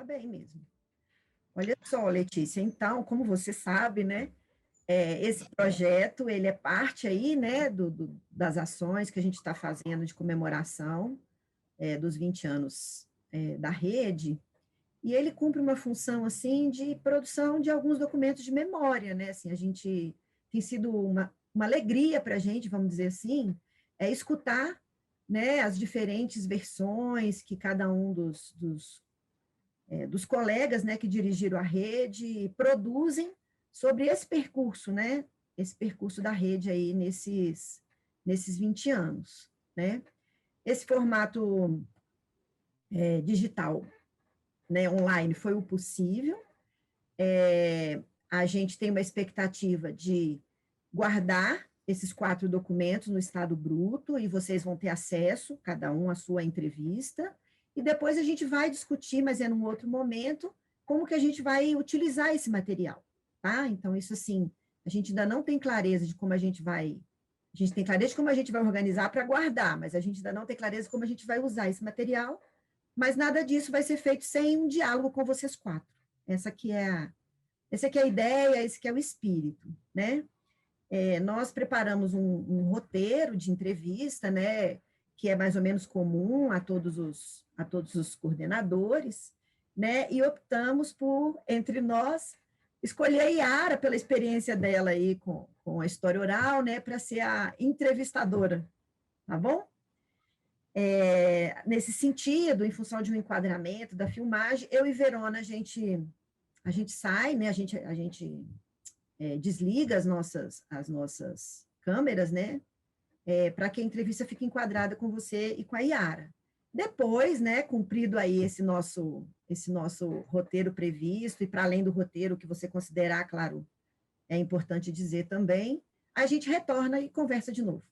bem mesmo. Olha só, Letícia, então, como você sabe, né, esse projeto, ele é parte aí, né, das ações que a gente está fazendo de comemoração dos 20 anos da rede, e ele cumpre uma função, assim, de produção de alguns documentos de memória, né, assim, a gente, tem sido uma alegria para a gente, vamos dizer assim, escutar, né, as diferentes versões que cada um dos colegas, né, que dirigiram a rede produzem sobre esse percurso, né, esse percurso da rede aí nesses 20 anos, né. Esse formato digital, né, online, foi o possível. A gente tem uma expectativa de guardar esses 4 documentos no estado bruto, e vocês vão ter acesso, cada um, à sua entrevista, e depois a gente vai discutir, mas num outro momento, como que a gente vai utilizar esse material, tá? Então, isso assim, a gente ainda não tem clareza de como a gente vai organizar para guardar, mas a gente ainda não tem clareza de como a gente vai usar esse material, mas nada disso vai ser feito sem um diálogo com vocês 4. Essa aqui é a ideia, esse que é o espírito, né? Nós preparamos um roteiro de entrevista, né, que é mais ou menos comum a todos os coordenadores, né, e optamos por, entre nós, escolher a Yara, pela experiência dela aí com a história oral, né, para ser a entrevistadora, tá bom? Nesse sentido, em função de um enquadramento da filmagem, eu e Verona, a gente sai, né, a gente desliga as nossas câmeras, né, para que a entrevista fique enquadrada com você e com a Yara. Depois, né, cumprido aí esse nosso roteiro previsto, e para além do roteiro que você considerar, claro, é importante dizer também, a gente retorna e conversa de novo.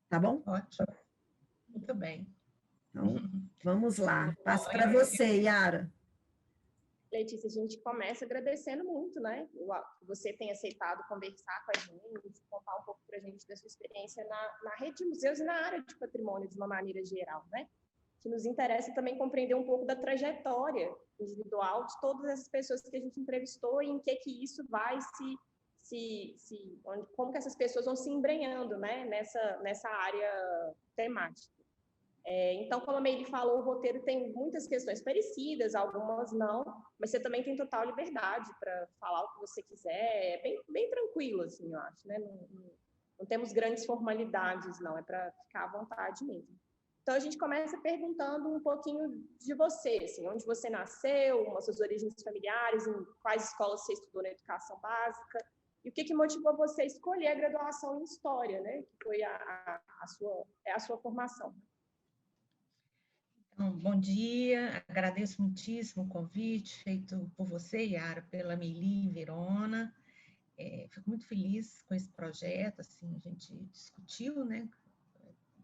Tá bom? Ótimo. Muito bem. Então, vamos lá. Passo para você, Yara. Letícia, a gente começa agradecendo muito, né? Você tem aceitado conversar com a gente, contar um pouco para a gente da sua experiência na rede de museus e na área de patrimônio de uma maneira geral, né? Que nos interessa também compreender um pouco da trajetória individual de todas essas pessoas que a gente entrevistou e em que isso vai como que essas pessoas vão se embrenhando, né? Nessa área temática. Então, como a Meire falou, o roteiro tem muitas questões parecidas, algumas não, mas você também tem total liberdade para falar o que você quiser, é bem tranquilo, assim, eu acho, né? Não temos grandes formalidades, não, é para ficar à vontade mesmo. Então, a gente começa perguntando um pouquinho de você, assim, onde você nasceu, as suas origens familiares, em quais escolas você estudou na educação básica, e o que motivou você a escolher a graduação em História, né? Que foi a sua formação. Então, bom dia, agradeço muitíssimo o convite feito por você, Yara, pela Meili e Verona. Fico muito feliz com esse projeto, assim, a gente discutiu, né,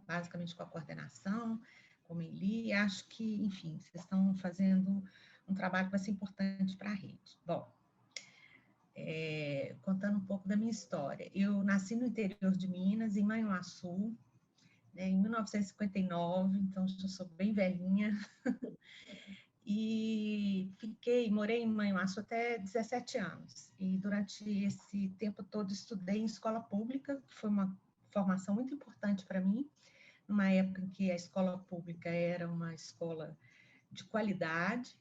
basicamente com a coordenação, com a Meili, e acho que, enfim, vocês estão fazendo um trabalho que vai ser importante para a rede. Bom, contando um pouco da minha história, eu nasci no interior de Minas, em Manhuaçu, em 1959, então já sou bem velhinha, e morei em Manhuaçu até 17 anos, e durante esse tempo todo estudei em escola pública, que foi uma formação muito importante para mim, numa época em que a escola pública era uma escola de qualidade,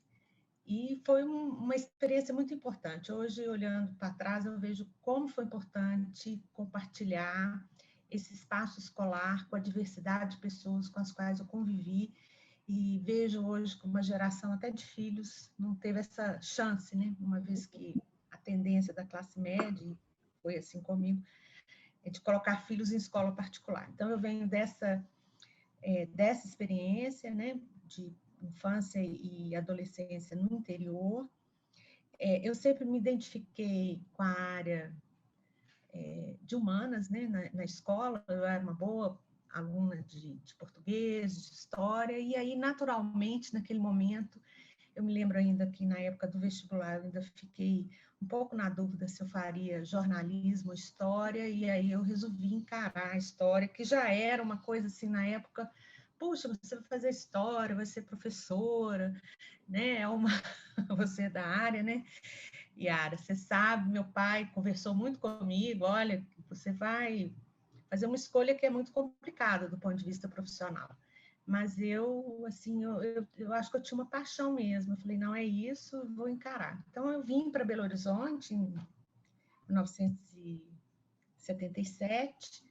e foi uma experiência muito importante. Hoje, olhando para trás, eu vejo como foi importante compartilhar esse espaço escolar com a diversidade de pessoas com as quais eu convivi, e vejo hoje que uma geração até de filhos não teve essa chance, né? Uma vez que a tendência da classe média, foi assim comigo, é de colocar filhos em escola particular. Então, eu venho dessa experiência, né, de infância e adolescência no interior. Eu sempre me identifiquei com a área de humanas, né, na escola, eu era uma boa aluna de português, de história, e aí, naturalmente, naquele momento, eu me lembro ainda que na época do vestibular eu ainda fiquei um pouco na dúvida se eu faria jornalismo ou história, e aí eu resolvi encarar a história, que já era uma coisa assim, na época, puxa, você vai fazer história, vai ser professora, né? Você é da área, né? Yara, você sabe, meu pai conversou muito comigo, olha, você vai fazer uma escolha que é muito complicada do ponto de vista profissional. Mas eu, assim, eu acho que eu tinha uma paixão mesmo. Eu falei, não é isso, vou encarar. Então, eu vim para Belo Horizonte em 1977,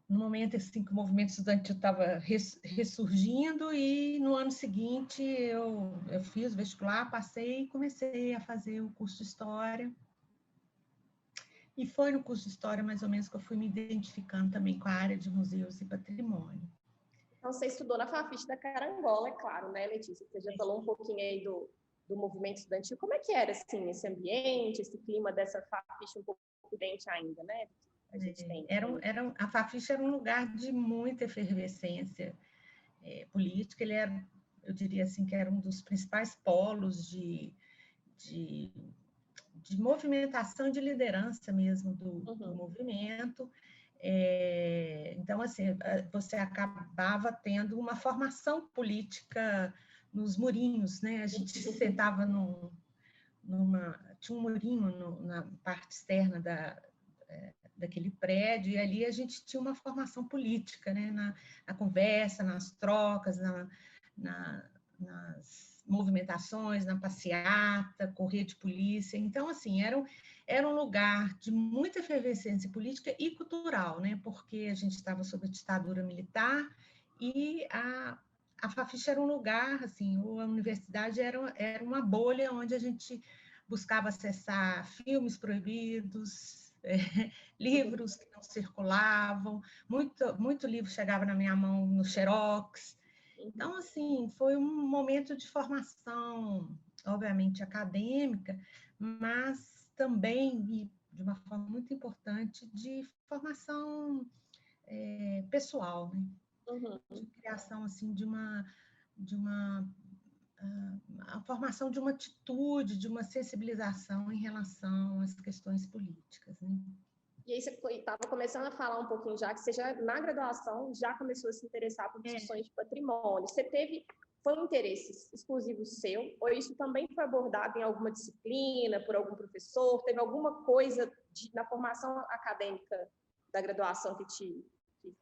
no momento assim, que o movimento estudantil estava ressurgindo, e no ano seguinte eu fiz o vestibular, passei e comecei a fazer o curso de História. E foi no curso de História, mais ou menos, que eu fui me identificando também com a área de museus e patrimônio. Então, você estudou na Fafiche da Carangola, é claro, né, Letícia? Você já falou um pouquinho aí do movimento estudantil. Como é que era, assim, esse ambiente, esse clima dessa Fafiche um pouco diferente ainda, né? A gente tem. A Fafiche era um lugar de muita efervescência política. Ele era, eu diria assim, que era um dos principais polos de movimentação, de liderança mesmo do movimento. Então, assim, você acabava tendo uma formação política nos murinhos, né? A gente sentava tinha um murinho na parte externa daquele prédio, e ali a gente tinha uma formação política, né? Na conversa, nas trocas, nas movimentações, na passeata, correr de polícia. Então, assim, era um lugar de muita efervescência política e cultural, né? Porque a gente estava sob a ditadura militar, e a Fafiche era um lugar, assim, a universidade era uma bolha onde a gente buscava acessar filmes proibidos, livros que não circulavam, muito livro chegava na minha mão no Xerox. Então, assim, foi um momento de formação, obviamente, acadêmica, mas também, e de uma forma muito importante, de formação pessoal, né? De criação, assim, a formação de uma atitude, de uma sensibilização em relação às questões políticas, né? E aí você estava começando a falar um pouquinho já, que você já, na graduação, já começou a se interessar por discussões de patrimônio. Foi um interesse exclusivo seu, ou isso também foi abordado em alguma disciplina, por algum professor? Teve alguma coisa na formação acadêmica da graduação que te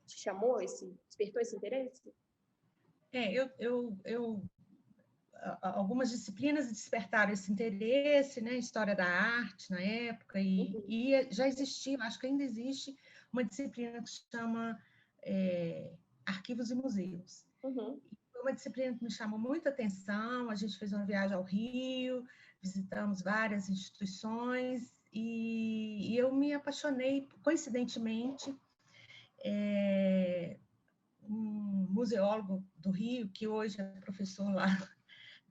chamou, despertou esse interesse? Algumas disciplinas despertaram esse interesse, né? História da arte na época, e já existia, acho que ainda existe, uma disciplina que se chama Arquivos e Museus. Foi uma disciplina que me chamou muita atenção. A gente fez uma viagem ao Rio, visitamos várias instituições, e eu me apaixonei, coincidentemente, um museólogo do Rio, que hoje é professor lá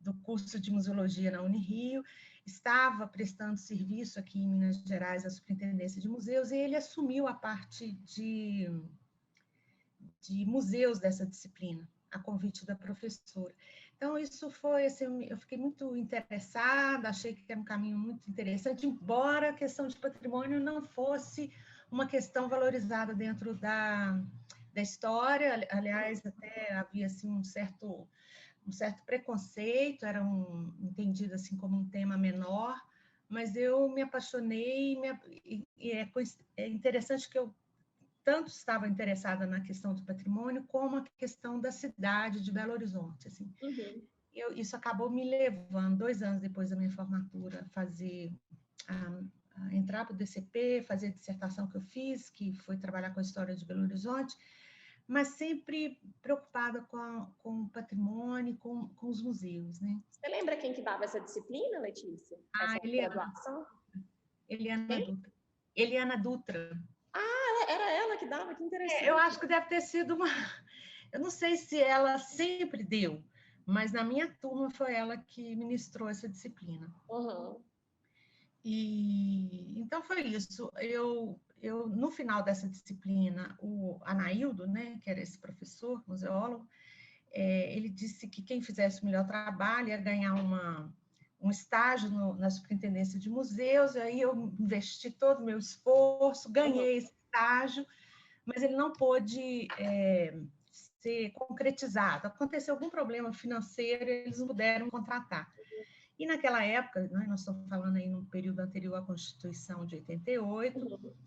do curso de museologia na Unirio, estava prestando serviço aqui em Minas Gerais à Superintendência de Museus, e ele assumiu a parte de museus dessa disciplina, a convite da professora. Então, isso foi, assim, eu fiquei muito interessada, achei que era um caminho muito interessante, embora a questão de patrimônio não fosse uma questão valorizada dentro da história. Aliás, até havia assim, um certo preconceito, era entendido assim como um tema menor, mas eu me apaixonei, e é interessante que eu tanto estava interessada na questão do patrimônio, como a questão da cidade de Belo Horizonte, assim. Isso acabou me levando, 2 anos depois da minha formatura, a entrar para o DCP, fazer a dissertação que eu fiz, que foi trabalhar com a história de Belo Horizonte, mas sempre preocupada com o patrimônio, com os museus, né? Você lembra quem que dava essa disciplina, Letícia? Essa graduação? Eliana Dutra. Era ela que dava? Que interessante. Eu acho que deve ter sido uma... Eu não sei se ela sempre deu, mas na minha turma foi ela que ministrou essa disciplina. E então foi isso. Eu no final dessa disciplina, o Anaildo, né, que era esse professor, museólogo, ele disse que quem fizesse o melhor trabalho ia ganhar um estágio na Superintendência de Museus. E aí eu investi todo o meu esforço, ganhei esse estágio, mas ele não pôde ser concretizado. Aconteceu algum problema financeiro, eles não puderam contratar. E naquela época, né, nós estamos falando aí no período anterior à Constituição de 88,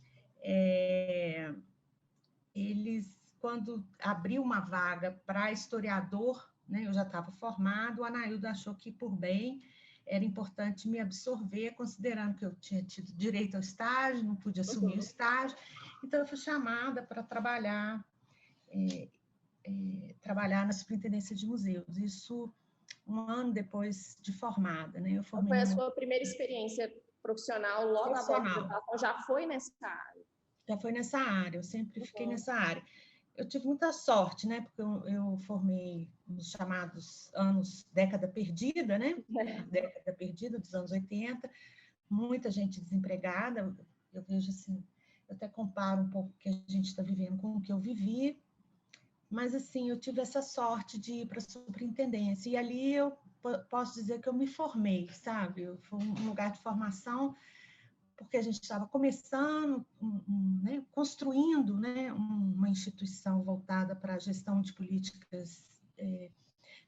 eles, quando abriu uma vaga para historiador, né, eu já estava formado, o Anaildo achou que, por bem, era importante me absorver, considerando que eu tinha tido direito ao estágio, não pude assumir o estágio, então eu fui chamada para trabalhar na Superintendência de Museus. Isso um ano depois de formada, né? Eu formei Foi a sua primeira experiência profissional logo após a graduação? Já foi nessa área? Já foi nessa área, eu sempre fiquei nessa área. Eu tive muita sorte, né? Porque eu formei nos chamados década perdida, né? A década perdida dos anos 80, muita gente desempregada. Eu vejo assim, eu até comparo um pouco o que a gente está vivendo com o que eu vivi, mas assim, eu tive essa sorte de ir para a superintendência, e ali eu posso dizer que eu me formei, sabe? Foi um lugar de formação, porque a gente estava começando, né, construindo, né, uma instituição voltada para a gestão de políticas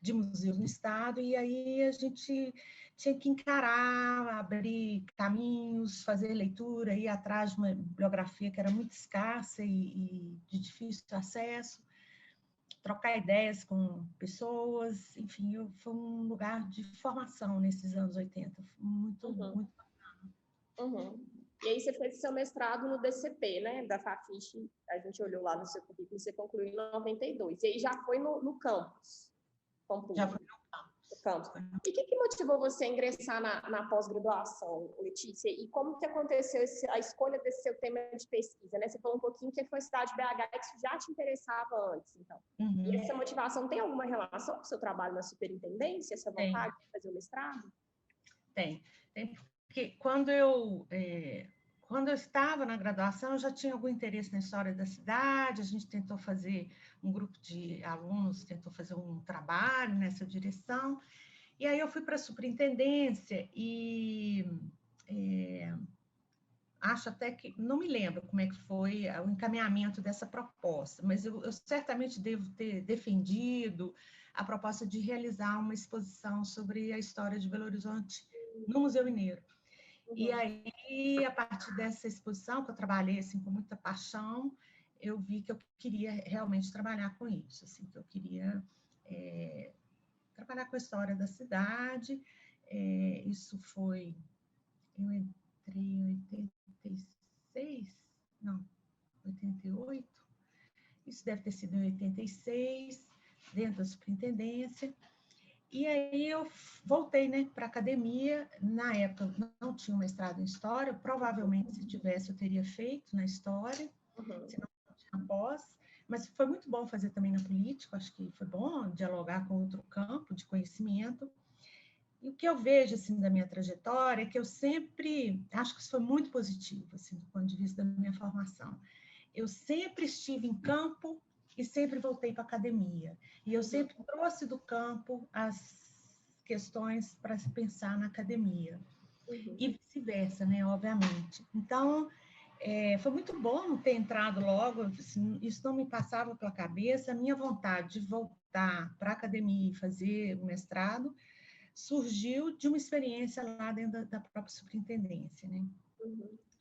de museus no Estado, e aí a gente tinha que encarar, abrir caminhos, fazer leitura, ir atrás de uma bibliografia que era muito escassa e de difícil acesso, trocar ideias com pessoas, enfim, foi um lugar de formação nesses anos 80, muito, muito bacana. E aí você fez seu mestrado no DCP, né, da Fafiche, a gente olhou lá no seu currículo, você concluiu em 92, e aí já foi no campus? Já foi no campus. E o que motivou você a ingressar na pós-graduação, Letícia? E como que aconteceu a escolha desse seu tema de pesquisa, né? Você falou um pouquinho que foi a cidade de BH, que isso já te interessava antes, então. E essa motivação tem alguma relação com o seu trabalho na superintendência, essa vontade de fazer o mestrado? Tem, porque quando eu estava na graduação, eu já tinha algum interesse na história da cidade, a gente tentou fazer, um grupo de alunos tentou fazer um trabalho nessa direção, e aí eu fui para a superintendência e acho até que, não me lembro como é que foi o encaminhamento dessa proposta, mas eu certamente devo ter defendido a proposta de realizar uma exposição sobre a história de Belo Horizonte no Museu Mineiro. E aí, a partir dessa exposição, que eu trabalhei assim, com muita paixão, eu vi que eu queria realmente trabalhar com isso, assim, que eu queria trabalhar com a história da cidade. Isso foi... Eu entrei em 86? Não, 88? Isso deve ter sido em 86, dentro da superintendência. E aí eu voltei, né, para a academia. Na época não tinha um mestrado em História, provavelmente se tivesse eu teria feito na História, se não tinha pós, mas foi muito bom fazer também na política, acho que foi bom dialogar com outro campo de conhecimento. E o que eu vejo, assim, da minha trajetória é que eu sempre, acho que isso foi muito positivo, assim, do ponto de vista da minha formação. Eu sempre estive em campo e sempre voltei para a academia. E eu sempre trouxe do campo as questões para se pensar na academia. E vice-versa, né, obviamente. Então, foi muito bom ter entrado logo, assim, isso não me passava pela cabeça, a minha vontade de voltar para a academia e fazer o mestrado surgiu de uma experiência lá dentro da própria superintendência, né?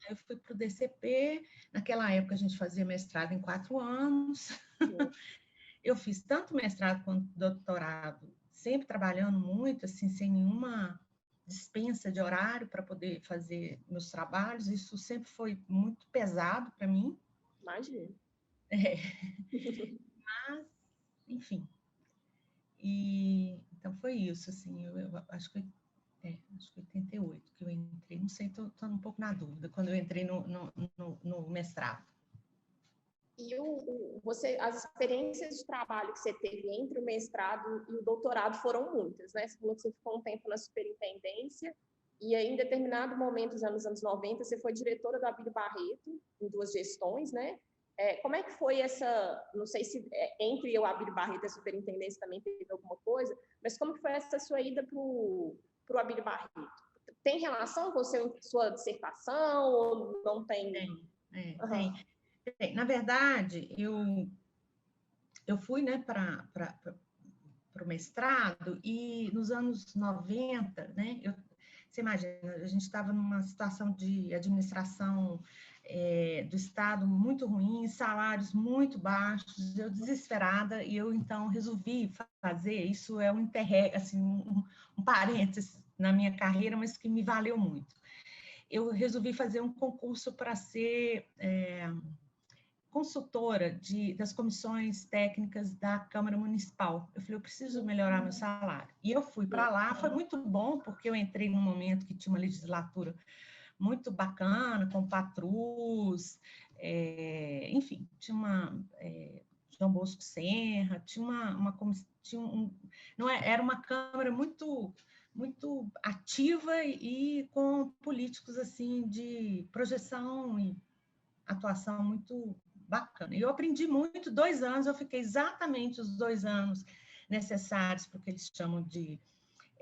Aí eu fui para o DCP, naquela época a gente fazia mestrado em 4 anos, eu fiz tanto mestrado quanto doutorado, sempre trabalhando muito, assim, sem nenhuma dispensa de horário para poder fazer meus trabalhos, isso sempre foi muito pesado para mim. Imagina. Mas, enfim, então foi isso, assim, eu acho que 88 que eu entrei, não sei, estou um pouco na dúvida, quando eu entrei no mestrado. E as experiências de trabalho que você teve entre o mestrado e o doutorado foram muitas, né? Você falou que você ficou um tempo na superintendência, e aí, em determinado momento, já nos anos 90, você foi diretora do Abílio Barreto, em 2 gestões, né? Como é que foi não sei se entre o Abílio Barreto e a superintendência também teve alguma coisa, mas como que foi essa sua ida para o Abílio Barreto? Tem relação com sua dissertação ou não tem? Tem. Na verdade, eu fui, né, para o mestrado, e nos anos 90, né, você imagina, a gente estava numa situação de administração do Estado muito ruim, salários muito baixos, eu desesperada, e eu então resolvi fazer, isso é um assim, um parênteses na minha carreira, mas que me valeu muito. Eu resolvi fazer um concurso para ser consultora das comissões técnicas da Câmara Municipal. Eu falei, eu preciso melhorar meu salário. E eu fui para lá, foi muito bom, porque eu entrei num momento que tinha uma legislatura muito bacana, com patrus, enfim, tinha João Bosco Serra, era uma Câmara muito ativa e com políticos assim de projeção e atuação muito bacana. E eu aprendi muito, 2 anos, eu fiquei exatamente os 2 anos necessários para o que eles chamam de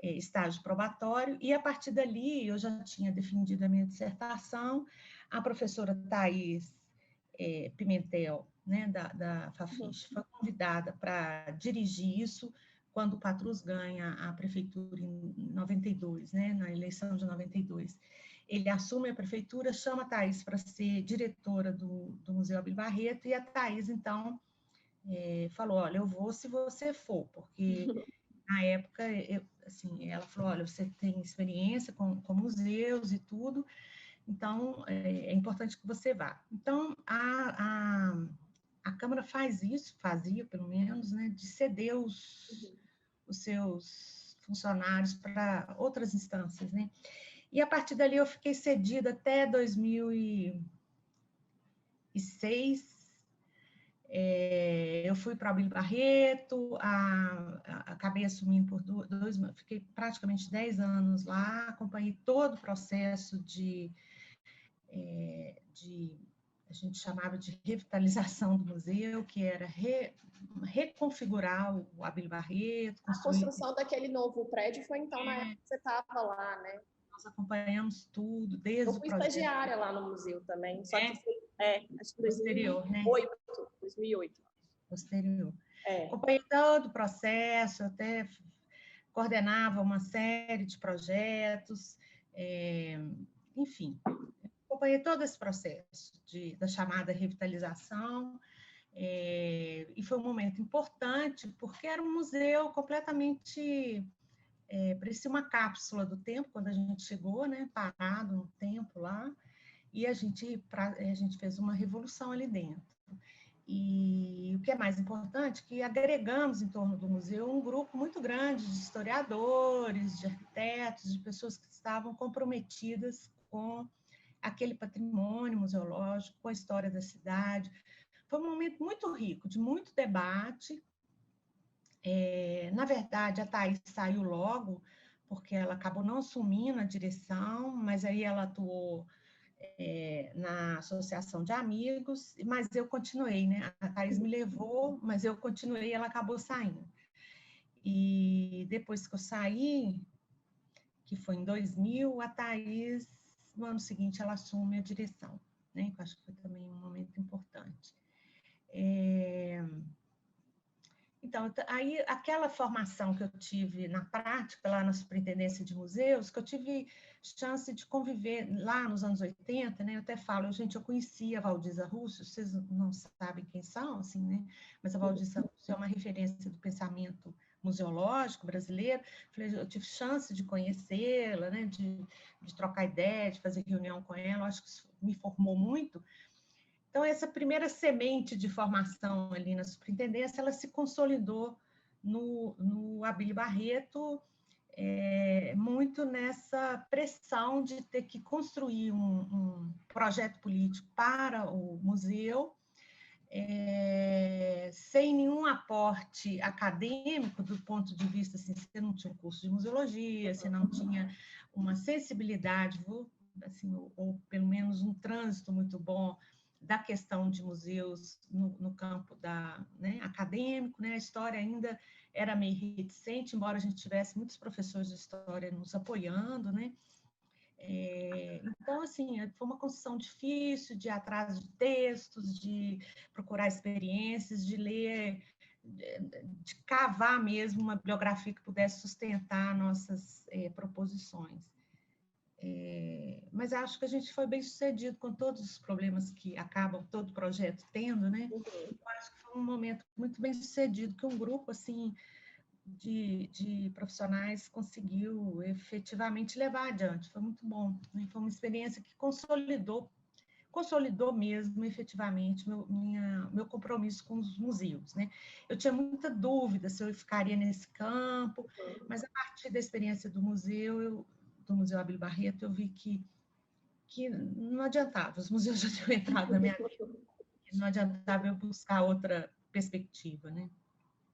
estágio probatório, e a partir dali eu já tinha defendido a minha dissertação, a professora Thais Pimentel, né, da Fafiche, foi convidada para dirigir isso quando o Patrus ganha a prefeitura em 92, né, na eleição de 92. Ele assume a prefeitura, chama a Thais para ser diretora do Museu Abílio Barreto, e a Thais, então, falou, olha, eu vou se você for, porque na época, assim, ela falou, olha, você tem experiência com museus e tudo, então é importante que você vá. Então, a Câmara fazia pelo menos, né, de ceder os seus funcionários para outras instâncias, né? E a partir dali eu fiquei cedida até 2006. Eu fui para o Abílio Barreto, acabei assumindo por fiquei praticamente 10 anos lá, acompanhei todo o processo a gente chamava de revitalização do museu, que era reconfigurar o Abílio Barreto. A construção daquele novo prédio foi então na época que você estava lá, né? Nós acompanhamos tudo, desde o projeto. Eu fui estagiária lá no museu também, só que foi, acho que 2008, né? 2008. Posterior. Acompanhei todo o processo, até coordenava uma série de projetos, enfim, acompanhei todo esse processo da chamada revitalização, e foi um momento importante, porque era um museu completamente, parecia uma cápsula do tempo, quando a gente chegou, né, parado um tempo lá, e a gente fez uma revolução ali dentro. E o que é mais importante, que agregamos em torno do museu um grupo muito grande de historiadores, de arquitetos, de pessoas que estavam comprometidas com aquele patrimônio museológico, com a história da cidade. Foi um momento muito rico, de muito debate. Na verdade, a Thais saiu logo, porque ela acabou não assumindo a direção, mas aí ela atuou na associação de amigos, mas eu continuei, né? A Thais me levou, mas eu continuei, ela acabou saindo. E depois que eu saí, que foi em 2000, a Thais, no ano seguinte, ela assume a direção, né? Eu acho que foi também um momento importante. Então, aí aquela formação que eu tive na prática, lá na Superintendência de Museus, que eu tive chance de conviver lá nos anos 80, né? Eu até falo, gente, eu conhecia a Valdiza Russo, vocês não sabem quem são, assim, né? Mas a Valdiza Russo é uma referência do pensamento museológico brasileiro. Eu tive chance de conhecê-la, né? De trocar ideia, de fazer reunião com ela, eu acho que isso me formou muito. Então, essa primeira semente de formação ali na superintendência, ela se consolidou no Abílio Barreto, muito nessa pressão de ter que construir um projeto político para o museu, sem nenhum aporte acadêmico, do ponto de vista, assim, você não tinha um curso de museologia, você não tinha uma sensibilidade, assim, ou pelo menos um trânsito muito bom da questão de museus no campo né, acadêmico, né? A história ainda era meio reticente, embora a gente tivesse muitos professores de história nos apoiando, né? Então, assim, foi uma construção difícil, de ir atrás de textos, de procurar experiências, de ler de cavar mesmo uma bibliografia que pudesse sustentar nossas proposições. Mas acho que a gente foi bem sucedido com todos os problemas que acabam todo projeto tendo, né? Eu acho que foi um momento muito bem sucedido, que um grupo assim de profissionais conseguiu efetivamente levar adiante. Foi muito bom, né? Foi uma experiência que consolidou mesmo, efetivamente, meu compromisso com os museus, né? Eu tinha muita dúvida se eu ficaria nesse campo, mas a partir da experiência do Museu Abílio Barreto, eu vi que não adiantava, os museus já tinham entrado na minha vida, não adiantava eu buscar outra perspectiva, né?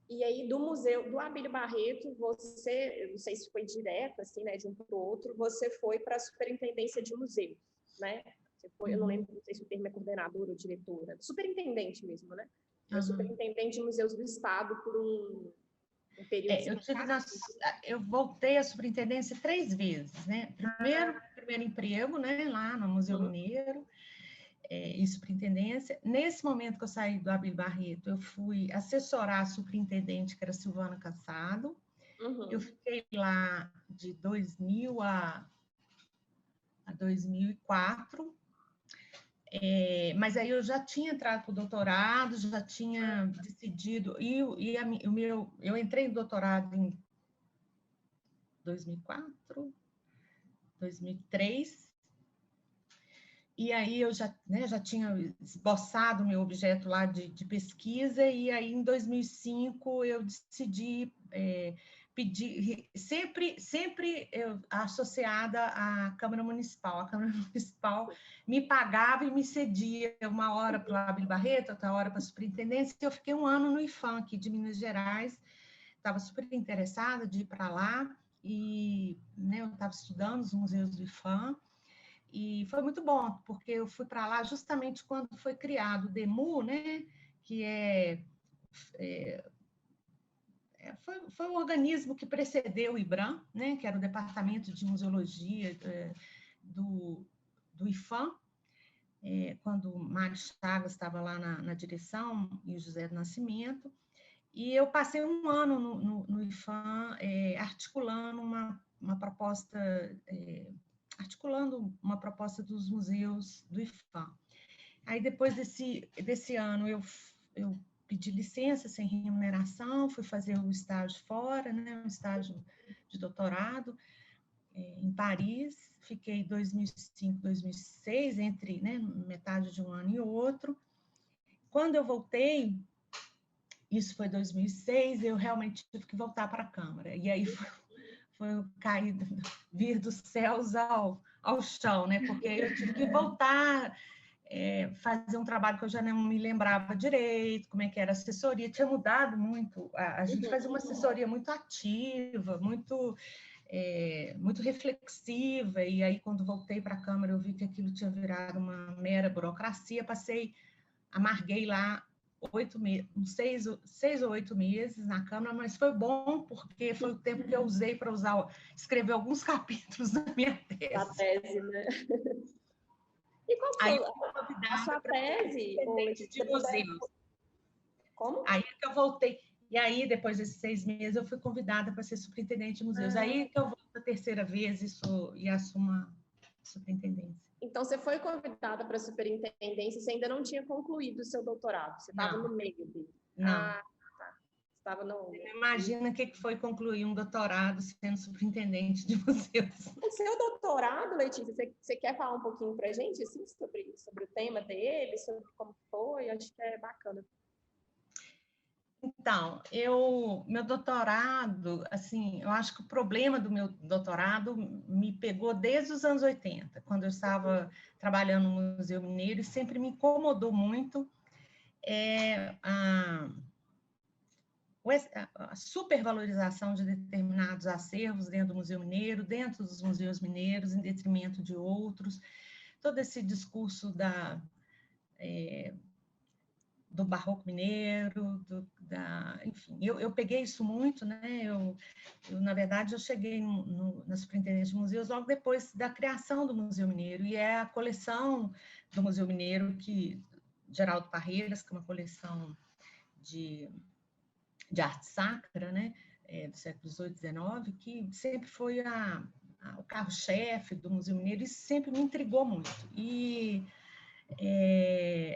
E aí, do Museu do Abílio Barreto, você, eu não sei se foi direto, assim, né, de um para o outro, você foi para a Superintendência de Museus, né? Você foi, eu não lembro, não sei se o termo é coordenadora ou diretora, superintendente mesmo, né? Superintendente de Museus do Estado por um período... Eu voltei à superintendência 3 vezes, né? Primeiro emprego, né, lá no Museu Mineiro, e superintendência. Nesse momento que eu saí do Abílio Barreto, eu fui assessorar a superintendente, que era Silvana Cassado. Eu fiquei lá de 2000 a 2004, mas aí eu já tinha entrado para o doutorado, já tinha decidido, eu entrei no doutorado em 2004, 2003, e aí eu já tinha esboçado o meu objeto lá de pesquisa, e aí em 2005 eu decidi pedir, sempre associada à Câmara Municipal. A Câmara Municipal me pagava e me cedia uma hora para o Abílio Barreto, outra hora para a superintendência, e eu fiquei 1 ano no IFAM aqui de Minas Gerais, estava super interessada de ir para lá, e né, eu estava estudando os museus do IFAM, e foi muito bom, porque eu fui para lá justamente quando foi criado o DEMU, né, que foi um organismo que precedeu o IBRAM, né, que era o Departamento de Museologia do IFAM, quando o Mário Chagas estava lá na direção, e o José do Nascimento, e eu passei 1 ano no IFAM articulando uma proposta... articulando uma proposta dos museus do IFAM. Aí, depois desse ano, eu pedi licença sem remuneração, fui fazer o estágio fora, né, um estágio de doutorado em Paris, fiquei 2005, 2006, entre metade de um ano e outro. Quando eu voltei, isso foi 2006, eu realmente tive que voltar para a Câmara, e aí foi cair, vir dos céus ao chão, né? Porque eu tive que voltar, fazer um trabalho que eu já não me lembrava direito, como é que era a assessoria, tinha mudado muito, a gente fazia uma assessoria muito ativa, muito reflexiva, e aí quando voltei para a Câmara eu vi que aquilo tinha virado uma mera burocracia, amarguei lá 6 ou 8 meses na Câmara, mas foi bom, porque foi o tempo que eu usei para escrever alguns capítulos da minha tese. A tese, né? E qual foi a sua tese? De museus. Como? Aí que eu voltei. E aí, depois desses 6 meses, eu fui convidada para ser superintendente de museus. Aí que eu volto a 3ª vez e assumo a superintendência. Então, você foi convidada para a superintendência, você ainda não tinha concluído o seu doutorado, você estava no meio dele. Não. Tá. Estava no... Você imagina o que foi concluir um doutorado sendo superintendente de museus. O seu doutorado, Letícia, você quer falar um pouquinho para a gente assim, sobre o tema dele, sobre como foi? Acho que é bacana. Então, meu doutorado, assim, eu acho que o problema do meu doutorado me pegou desde os anos 80, quando eu estava trabalhando no Museu Mineiro, e sempre me incomodou muito a supervalorização de determinados acervos dentro do Museu Mineiro, dentro dos museus mineiros, em detrimento de outros, todo esse discurso do barroco mineiro, enfim, eu peguei isso muito, né? Na verdade, eu cheguei na superintendência de museus logo depois da criação do Museu Mineiro, e é a coleção do Museu Mineiro, Geraldo Parreiras, que é uma coleção de arte sacra, né, do século XVIII, XIX, que sempre foi o carro-chefe do Museu Mineiro, e sempre me intrigou muito. E,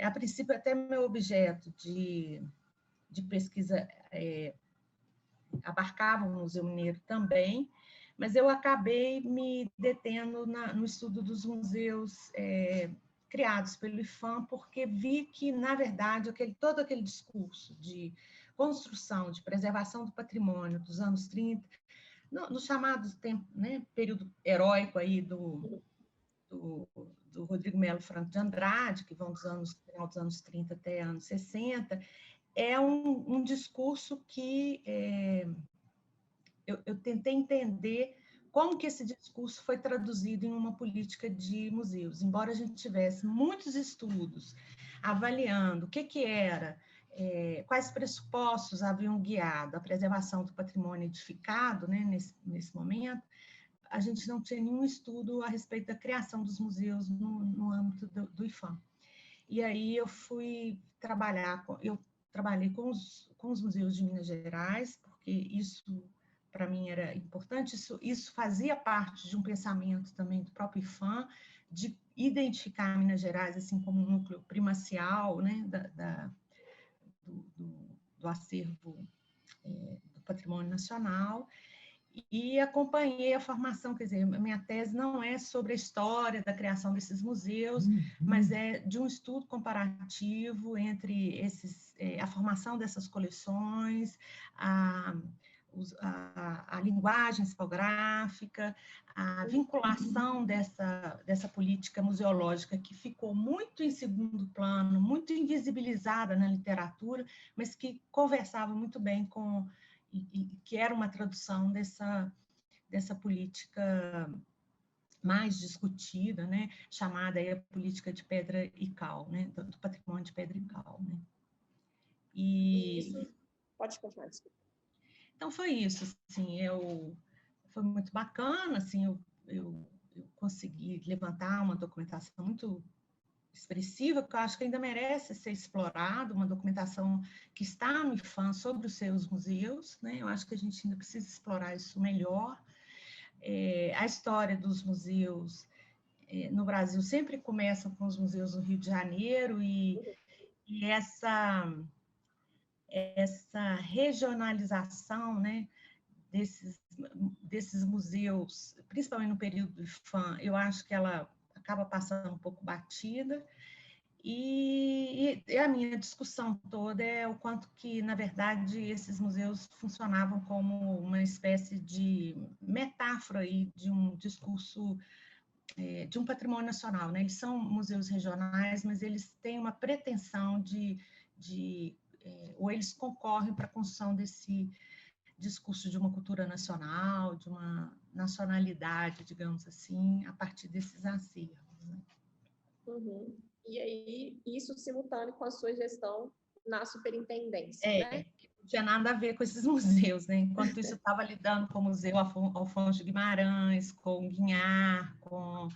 a princípio, até meu objeto de pesquisa abarcava o Museu Mineiro também, mas eu acabei me detendo no estudo dos museus criados pelo IPHAN, porque vi que, na verdade, todo aquele discurso de construção, de preservação do patrimônio dos anos 30, no chamado tempo, né, período heróico aí do Rodrigo Melo Franco de Andrade, que vão final dos anos 30 até anos 60, é um discurso que eu tentei entender como que esse discurso foi traduzido em uma política de museus. Embora a gente tivesse muitos estudos avaliando o que era, quais pressupostos haviam guiado a preservação do patrimônio edificado, né, nesse momento, a gente não tinha nenhum estudo a respeito da criação dos museus no âmbito do IPHAN. E aí eu fui eu trabalhei com os museus de Minas Gerais, porque isso, para mim, era importante, isso fazia parte de um pensamento também do próprio IPHAN, de identificar Minas Gerais assim como um núcleo primacial, né, do acervo do patrimônio nacional, e acompanhei a formação, quer dizer, a minha tese não é sobre a história da criação desses museus, mas é de um estudo comparativo entre a formação dessas coleções, a linguagem tipográfica, a vinculação dessa política museológica que ficou muito em segundo plano, muito invisibilizada na literatura, mas que conversava muito bem e que era uma tradução dessa política mais discutida, né, chamada aí a política de pedra e cal, né, do patrimônio de pedra e cal, né. Isso, pode continuar, desculpa. Então foi isso, assim, foi muito bacana, assim, eu consegui levantar uma documentação muito expressiva, que eu acho que ainda merece ser explorado, uma documentação que está no IPHAN sobre os seus museus, né? Eu acho que a gente ainda precisa explorar isso melhor. A história dos museus no Brasil sempre começa com os museus do Rio de Janeiro, e essa regionalização, né, desses museus, principalmente no período do IPHAN, eu acho que ela acaba passando um pouco batida, e a minha discussão toda é o quanto que, na verdade, esses museus funcionavam como uma espécie de metáfora aí de um discurso, de um patrimônio nacional, né? Eles são museus regionais, mas eles têm uma pretensão ou eles concorrem para a construção desse discurso de uma cultura nacional, de uma nacionalidade, digamos assim, a partir desses acervos, né? Uhum. E aí, isso simultâneo com a sua gestão na superintendência, né? Não tinha nada a ver com esses museus, né? Enquanto isso, eu estava lidando com o Museu Alfonso de Guimarães, com o Guinhar, com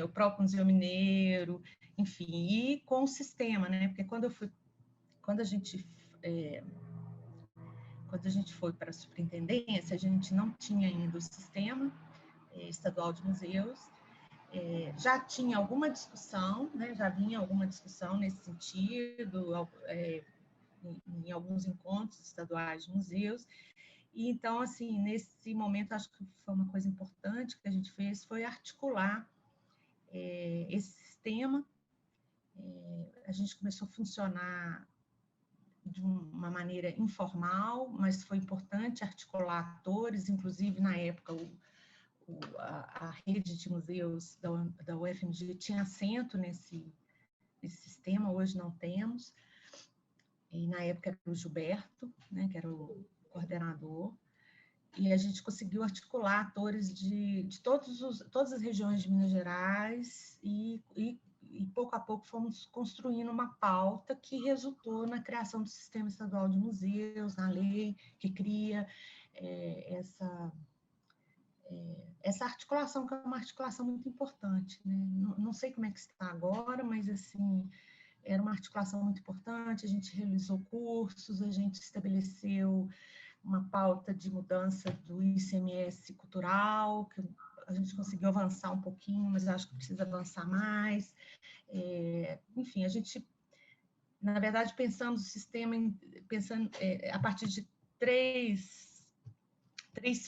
o próprio Museu Mineiro, enfim, e com o sistema, né? Porque quando a gente foi para a superintendência, a gente não tinha ainda o sistema estadual de museus. Já tinha alguma discussão, né? Já vinha alguma discussão nesse sentido, em alguns encontros estaduais de museus. E então, assim, nesse momento, acho que foi uma coisa importante que a gente fez, foi articular esse sistema. A gente começou a funcionar de uma maneira informal, mas foi importante articular atores, inclusive, na época, a rede de museus da UFMG tinha assento nesse sistema, hoje não temos. E na época era o Gilberto, né, que era o coordenador, e a gente conseguiu articular atores de todas as regiões de Minas Gerais, e pouco a pouco fomos construindo uma pauta que resultou na criação do Sistema Estadual de Museus, na lei que cria essa articulação, que é uma articulação muito importante, né? Não sei como é que está agora, mas assim, era uma articulação muito importante, a gente realizou cursos, a gente estabeleceu uma pauta de mudança do ICMS cultural, que a gente conseguiu avançar um pouquinho, mas acho que precisa avançar mais. Enfim, a gente, na verdade, pensamos o sistema, pensando a partir de três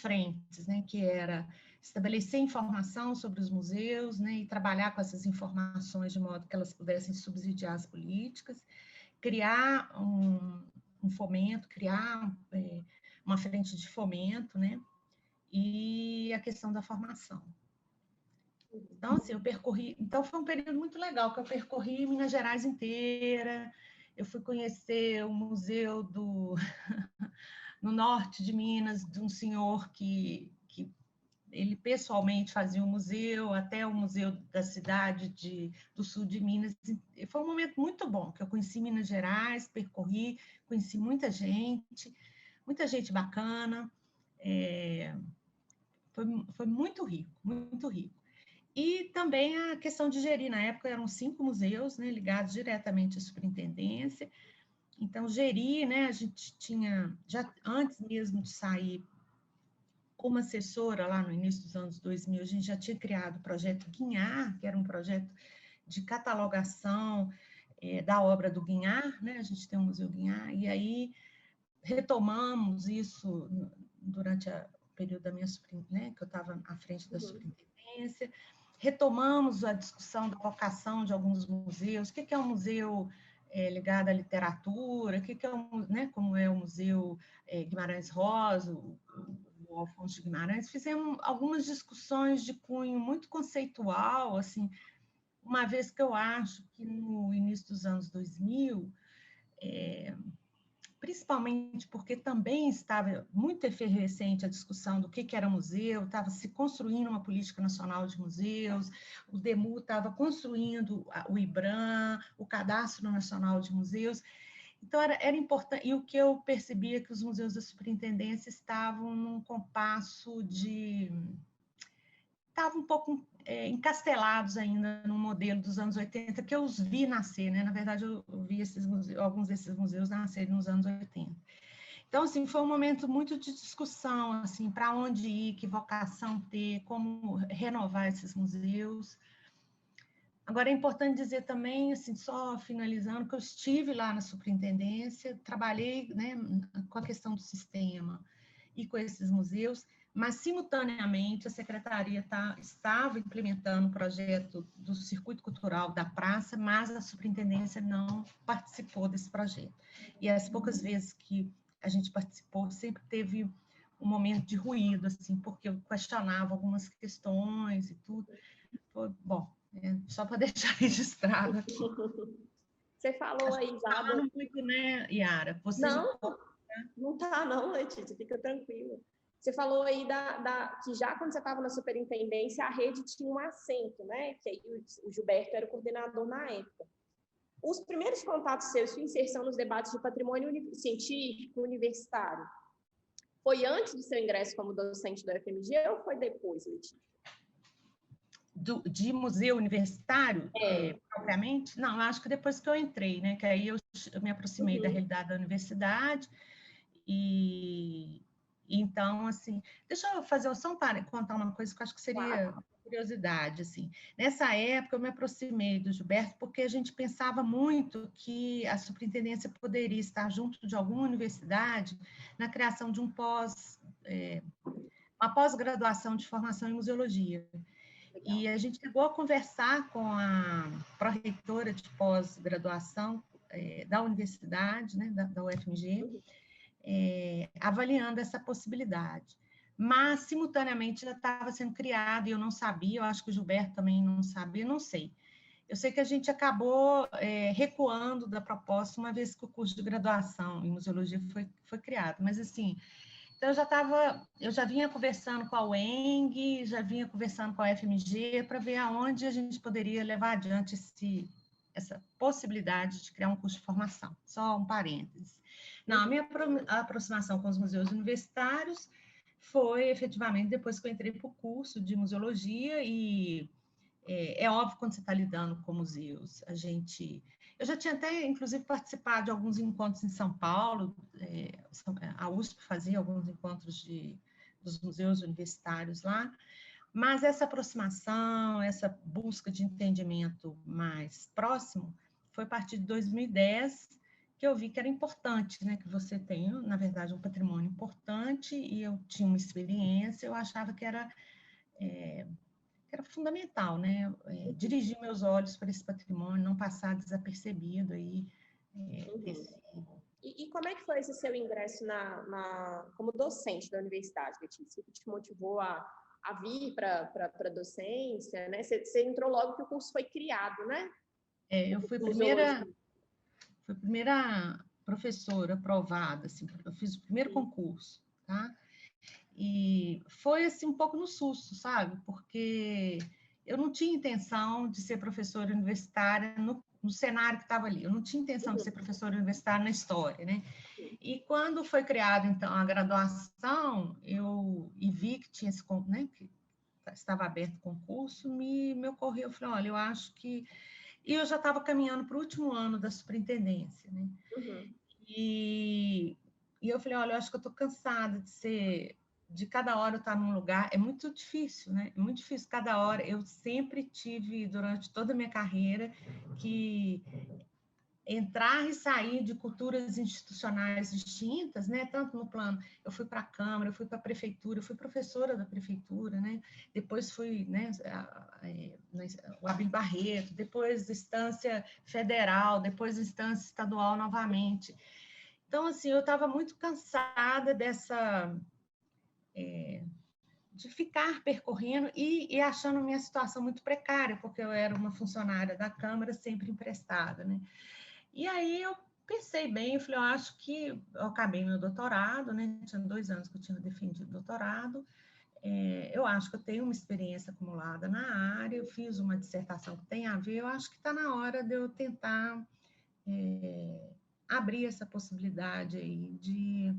frentes, né, que era estabelecer informação sobre os museus, né, e trabalhar com essas informações de modo que elas pudessem subsidiar as políticas, criar um fomento, criar uma frente de fomento, né, e a questão da formação. Então, assim, então foi um período muito legal, que eu percorri Minas Gerais inteira, eu fui conhecer o museu no norte de Minas, de um senhor que ele pessoalmente fazia um museu, até o museu da cidade do sul de Minas. E foi um momento muito bom, que eu conheci Minas Gerais, percorri, conheci muita gente bacana, foi muito rico, muito rico. E também a questão de gerir, na época eram 5 museus, né, ligados diretamente à superintendência. Então, gerir, né, a gente tinha, já antes mesmo de sair como assessora, lá no início dos anos 2000, a gente já tinha criado o projeto Guinhar, que era um projeto de catalogação da obra do Guinhar, né? A gente tem um Museu Guinhar, e aí retomamos isso durante o período da minha né, que eu estava à frente da superintendência, retomamos a discussão da vocação de alguns museus, o que é um museu ligado à literatura, né, como é o Museu Guimarães Rosa, o Alfonso de Guimarães. Fizemos algumas discussões de cunho muito conceitual, assim, uma vez que eu acho que no início dos anos 2000, principalmente porque também estava muito efervescente a discussão do que era museu, estava se construindo uma política nacional de museus, o DEMU estava construindo o IBRAM, o Cadastro Nacional de Museus. Então, era importante, e o que eu percebia é que os museus da superintendência estavam num compasso estavam um pouco encastelados ainda no modelo dos anos 80, que eu os vi nascer, né? Na verdade, eu vi alguns desses museus nascerem nos anos 80. Então, assim, foi um momento muito de discussão, assim, para onde ir, que vocação ter, como renovar esses museus. Agora, é importante dizer também, assim, só finalizando, que eu estive lá na superintendência, trabalhei, né, com a questão do sistema e com esses museus, mas, simultaneamente, a secretaria estava implementando o projeto do Circuito Cultural da Praça, mas a superintendência não participou desse projeto. E as poucas vezes que a gente participou, sempre teve um momento de ruído, assim, porque eu questionava algumas questões e tudo. Foi, bom, só para deixar registrado aqui. Você falou aí já... Falando muito, né, Yara? Você não tá não, Letícia, fica tranquila. Você falou aí que já quando você estava na superintendência, a rede tinha um assento, né? Que aí o Gilberto era o coordenador na época. Os primeiros contatos seus, sua inserção nos debates de patrimônio científico universitário, foi antes do seu ingresso como docente da UFMG ou foi depois, Letícia? De museu universitário, propriamente? Não, acho que depois que eu entrei, né? Que aí eu me aproximei da realidade da universidade e então, assim, deixa eu fazer só contar uma coisa que eu acho que seria curiosidade, assim. Nessa época, eu me aproximei do Gilberto porque a gente pensava muito que a superintendência poderia estar junto de alguma universidade na criação de uma pós-graduação de formação em museologia. Legal. E a gente chegou a conversar com a pró-reitora de pós-graduação da universidade, né, da UFMG, avaliando essa possibilidade. Mas, simultaneamente, já estava sendo criado, e eu não sabia, eu acho que o Gilberto também não sabia, não sei. Eu sei que a gente acabou recuando da proposta, uma vez que o curso de graduação em museologia foi criado. Mas, assim, então eu já vinha conversando com a UENG, já vinha conversando com a UFMG, para ver aonde a gente poderia levar adiante essa possibilidade de criar um curso de formação. Só um parênteses. Não, a minha aproximação com os museus universitários foi, efetivamente, depois que eu entrei para o curso de museologia, e é óbvio, quando você está lidando com museus, Eu já tinha até, inclusive, participado de alguns encontros em São Paulo, a USP fazia alguns encontros dos museus universitários lá, mas essa aproximação, essa busca de entendimento mais próximo, foi a partir de 2010 que eu vi que era importante, né, que você tem, na verdade, um patrimônio importante, e eu tinha uma experiência, eu achava que era fundamental, né, dirigir meus olhos para esse patrimônio, não passar desapercebido aí. E como é que foi esse seu ingresso como docente da universidade, Letícia? O que te motivou a vir para a docência, né? Você entrou logo que o curso foi criado, né? Eu fui a primeira professora aprovada, assim, eu fiz o primeiro concurso, tá? E foi, assim, um pouco no susto, sabe? Porque eu não tinha intenção de ser professora universitária no cenário que estava ali. Eu não tinha intenção de ser professora universitária na história, né? E quando foi criada, então, a graduação, e vi que tinha esse, né, que estava aberto o concurso, me ocorreu, eu falei, olha, eu acho que... E eu já estava caminhando para o último ano da superintendência, né? E eu falei, olha, eu acho que eu estou cansada de cada hora eu estar num lugar, é muito difícil, né? É muito difícil cada hora. Eu sempre tive, durante toda a minha carreira, que entrar e sair de culturas institucionais distintas, né? Tanto no plano, eu fui para a Câmara, eu fui para a Prefeitura, eu fui professora da Prefeitura, né? Depois fui, né, o Abílio Barreto, depois instância federal, depois instância estadual novamente. Então, assim, eu estava muito cansada de ficar percorrendo e achando minha situação muito precária, porque eu era uma funcionária da Câmara, sempre emprestada, né? E aí eu pensei bem, eu falei, eu acho que eu acabei meu doutorado, né? Tinha 2 anos que eu tinha defendido o doutorado, eu acho que eu tenho uma experiência acumulada na área, eu fiz uma dissertação que tem a ver, eu acho que está na hora de eu tentar abrir essa possibilidade aí de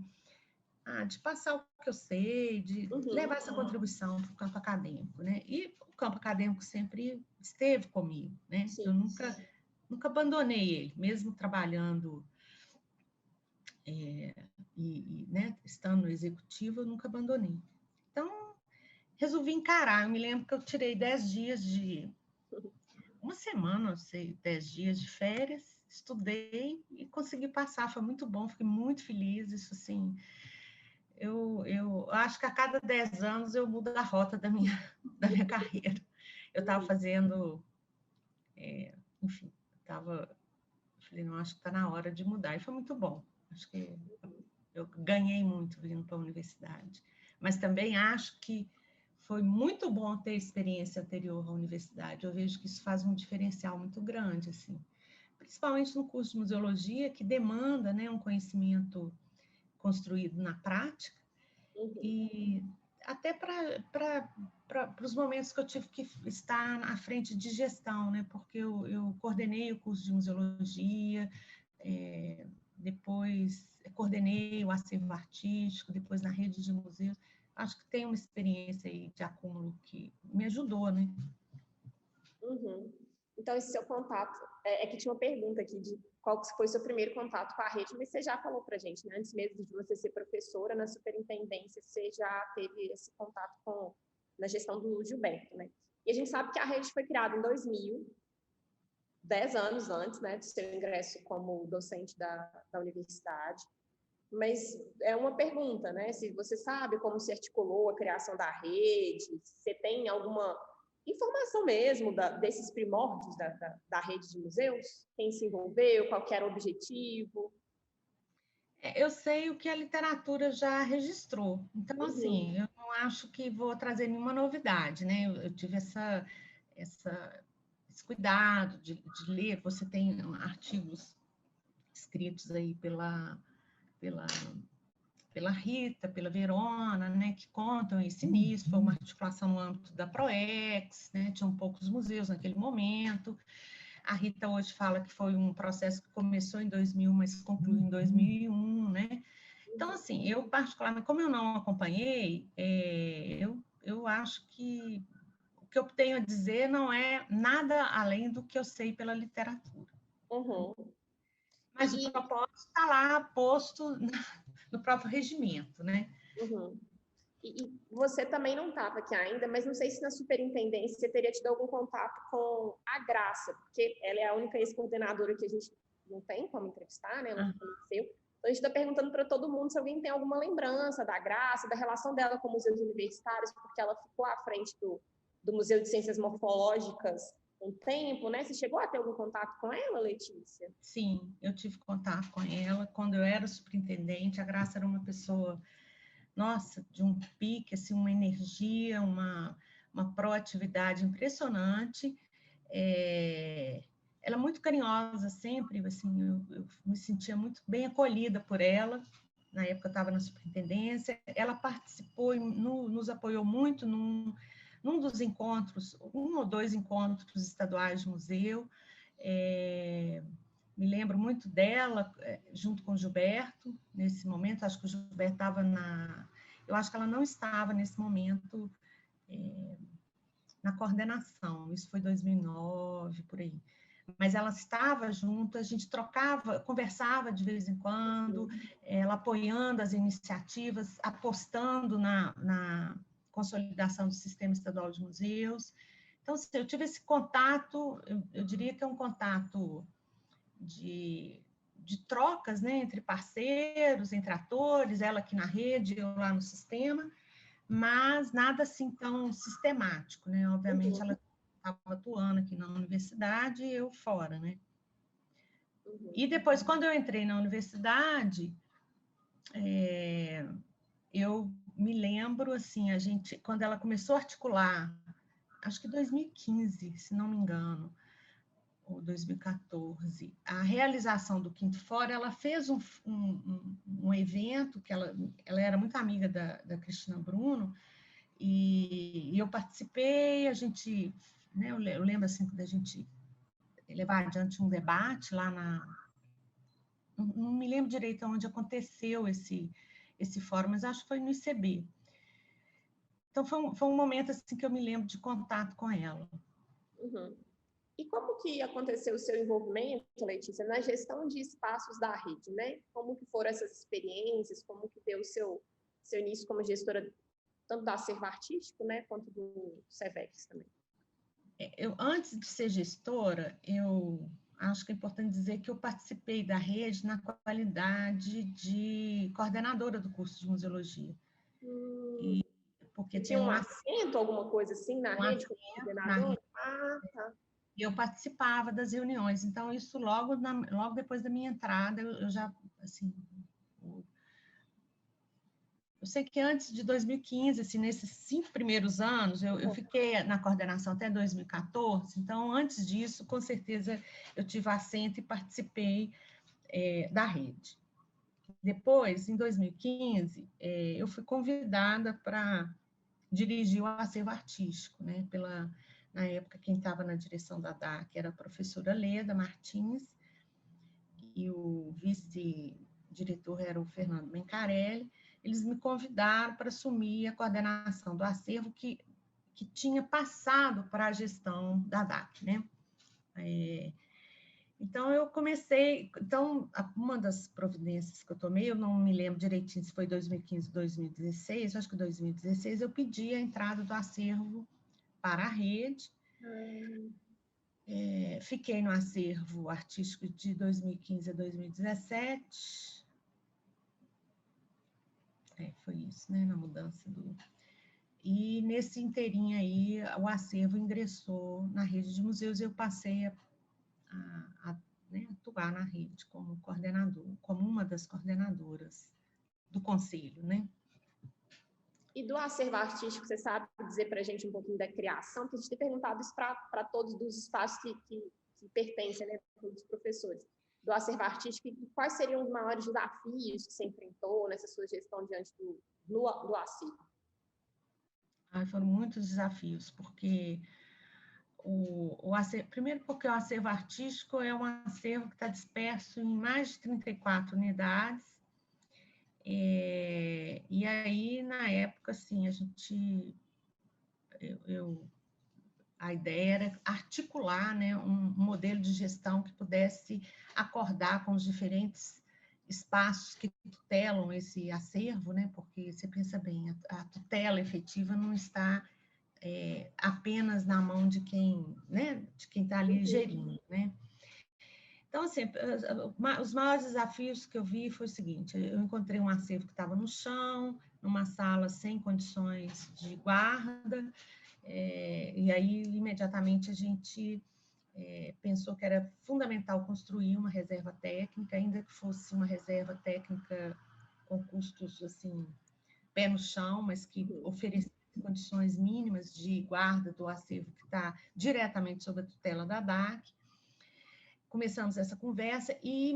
passar o que eu sei, de levar essa contribuição para o campo acadêmico, né? E o campo acadêmico sempre esteve comigo, né? Sim. Eu nunca abandonei ele, mesmo trabalhando né, estando no executivo, eu nunca abandonei. Então, resolvi encarar. Eu me lembro que eu tirei 10 dias uma semana, não sei, 10 dias de férias, estudei e consegui passar. Foi muito bom, fiquei muito feliz. Isso, assim, eu acho que a cada 10 anos eu mudo a rota da minha carreira. Eu estava fazendo, enfim, falei, não, acho que está na hora de mudar. E foi muito bom. Acho que eu ganhei muito vindo para a universidade. Mas também acho que foi muito bom ter experiência anterior à universidade. Eu vejo que isso faz um diferencial muito grande, assim. Principalmente no curso de museologia, que demanda, né, um conhecimento construído na prática, e até para os momentos que eu tive que estar à frente de gestão, né, porque eu coordenei o curso de museologia, depois coordenei o acervo artístico, depois na rede de museus. Acho que tem uma experiência aí de acúmulo que me ajudou, né? Então, esse seu contato, que tinha uma pergunta aqui de qual foi o seu primeiro contato com a rede, mas você já falou para a gente, né? Antes mesmo de você ser professora, na superintendência, você já teve esse contato na gestão do Gilberto, né? E a gente sabe que a rede foi criada em 2000, 10 anos antes, né, do seu ingresso como docente da universidade. Mas é uma pergunta, né? Se você sabe como se articulou a criação da rede, se você tem alguma informação mesmo desses primórdios da rede de museus, quem se envolveu, qual era o objetivo. Eu sei o que a literatura já registrou. Então, assim, eu não acho que vou trazer nenhuma novidade, né? Eu tive esse cuidado de ler. Você tem artigos escritos aí pela Rita, pela Verona, né, que contam esse início. Foi uma articulação no âmbito da PROEX, né? Tinham poucos museus naquele momento. A Rita hoje fala que foi um processo que começou em 2000, mas concluiu em 2001, né? Então, assim, eu particularmente, como eu não acompanhei, eu acho que o que eu tenho a dizer não é nada além do que eu sei pela literatura. Uhum. Mas o propósito está lá posto no próprio regimento, né? Uhum. E você também não estava aqui ainda, mas não sei se na superintendência você teria tido algum contato com a Graça, porque ela é a única ex-coordenadora que a gente não tem como entrevistar, né? Ela não conheceu. Então, a gente está perguntando para todo mundo se alguém tem alguma lembrança da Graça, da relação dela com museus universitários, porque ela ficou à frente do Museu de Ciências Morfológicas um tempo, né? Você chegou a ter algum contato com ela, Letícia? Sim, eu tive contato com ela quando eu era superintendente. A Graça era uma pessoa, nossa, de um pique, assim, uma energia, uma proatividade impressionante. Ela é muito carinhosa sempre, assim, eu me sentia muito bem acolhida por ela. Na época eu estava na superintendência. Ela participou, nos apoiou muito num dos encontros, 1 ou 2 encontros estaduais de museu. Me lembro muito dela, junto com o Gilberto, nesse momento. Acho que o Gilberto estava eu acho que ela não estava nesse momento na coordenação, isso foi 2009, por aí. Mas ela estava junto, a gente trocava, conversava de vez em quando, ela apoiando as iniciativas, apostando na consolidação do Sistema Estadual de Museus. Então, assim, eu tive esse contato, eu diria que é um contato de trocas, né, entre parceiros, entre atores, ela aqui na rede, eu lá no sistema, mas nada assim tão sistemático, né? Obviamente, ela estava atuando aqui na universidade e eu fora, né? E depois, quando eu entrei na universidade, eu me lembro, assim, quando ela começou a articular, acho que 2015, se não me engano, ou 2014, a realização do Quinto Fórum, ela fez um evento, que ela era muito amiga da Cristina Bruno, e eu participei, a gente, né, eu lembro assim, da gente levar adiante um debate lá não me lembro direito onde aconteceu esse fórum, mas acho que foi no ICB. Então, foi um momento assim, que eu me lembro de contato com ela. Uhum. E como que aconteceu o seu envolvimento, Letícia, na gestão de espaços da rede, né? Como que foram essas experiências, como que deu o seu início como gestora, tanto do acervo artístico, né, quanto do SEVEX também? Antes de ser gestora, eu acho que é importante dizer que eu participei da rede na qualidade de coordenadora do curso de museologia. Porque tinha um assento, alguma coisa assim, na rede, como coordenadora? Ah, tá. E eu participava das reuniões, então isso logo depois da minha entrada, eu já, assim, eu sei que antes de 2015, assim, nesses 5 primeiros anos, eu fiquei na coordenação até 2014, então antes disso, com certeza, eu tive assento e participei da rede. Depois, em 2015, eu fui convidada para dirigir o acervo artístico, né, na época, quem estava na direção da DAC era a professora Leda Martins, e o vice-diretor era o Fernando Mencarelli. Eles me convidaram para assumir a coordenação do acervo que tinha passado para a gestão da DAC, né? Então, eu comecei... Então, uma das providências que eu tomei, eu não me lembro direitinho se foi 2015, 2016, acho que 2016, eu pedi a entrada do acervo para a rede. Fiquei no acervo artístico de 2015 a 2017. Foi isso, né? Na mudança do... E nesse inteirinho aí, o acervo ingressou na rede de museus e eu passei a atuar na rede como coordenador, como uma das coordenadoras do conselho, né? E do acervo artístico, você sabe dizer para a gente um pouquinho da criação? Porque a gente tem perguntado isso para todos dos espaços que pertencem, né, todos os professores. Do acervo artístico, e quais seriam os maiores desafios que você enfrentou nessa sua gestão diante do acervo? Foram muitos desafios, porque primeiro porque o acervo artístico é um acervo que está disperso em mais de 34 unidades, e aí, na época, assim, a ideia era articular, né, um modelo de gestão que pudesse acordar com os diferentes espaços que tutelam esse acervo, né, porque você pensa bem, a tutela efetiva não está apenas na mão de quem, né, de quem está ali gerindo, né. Então, assim, os maiores desafios que eu vi foi o seguinte: eu encontrei um acervo que estava no chão, numa sala sem condições de guarda, e aí, imediatamente, a gente pensou que era fundamental construir uma reserva técnica, ainda que fosse uma reserva técnica com custos, assim, pé no chão, mas que oferecesse condições mínimas de guarda do acervo que está diretamente sob a tutela da DAC. Começamos essa conversa e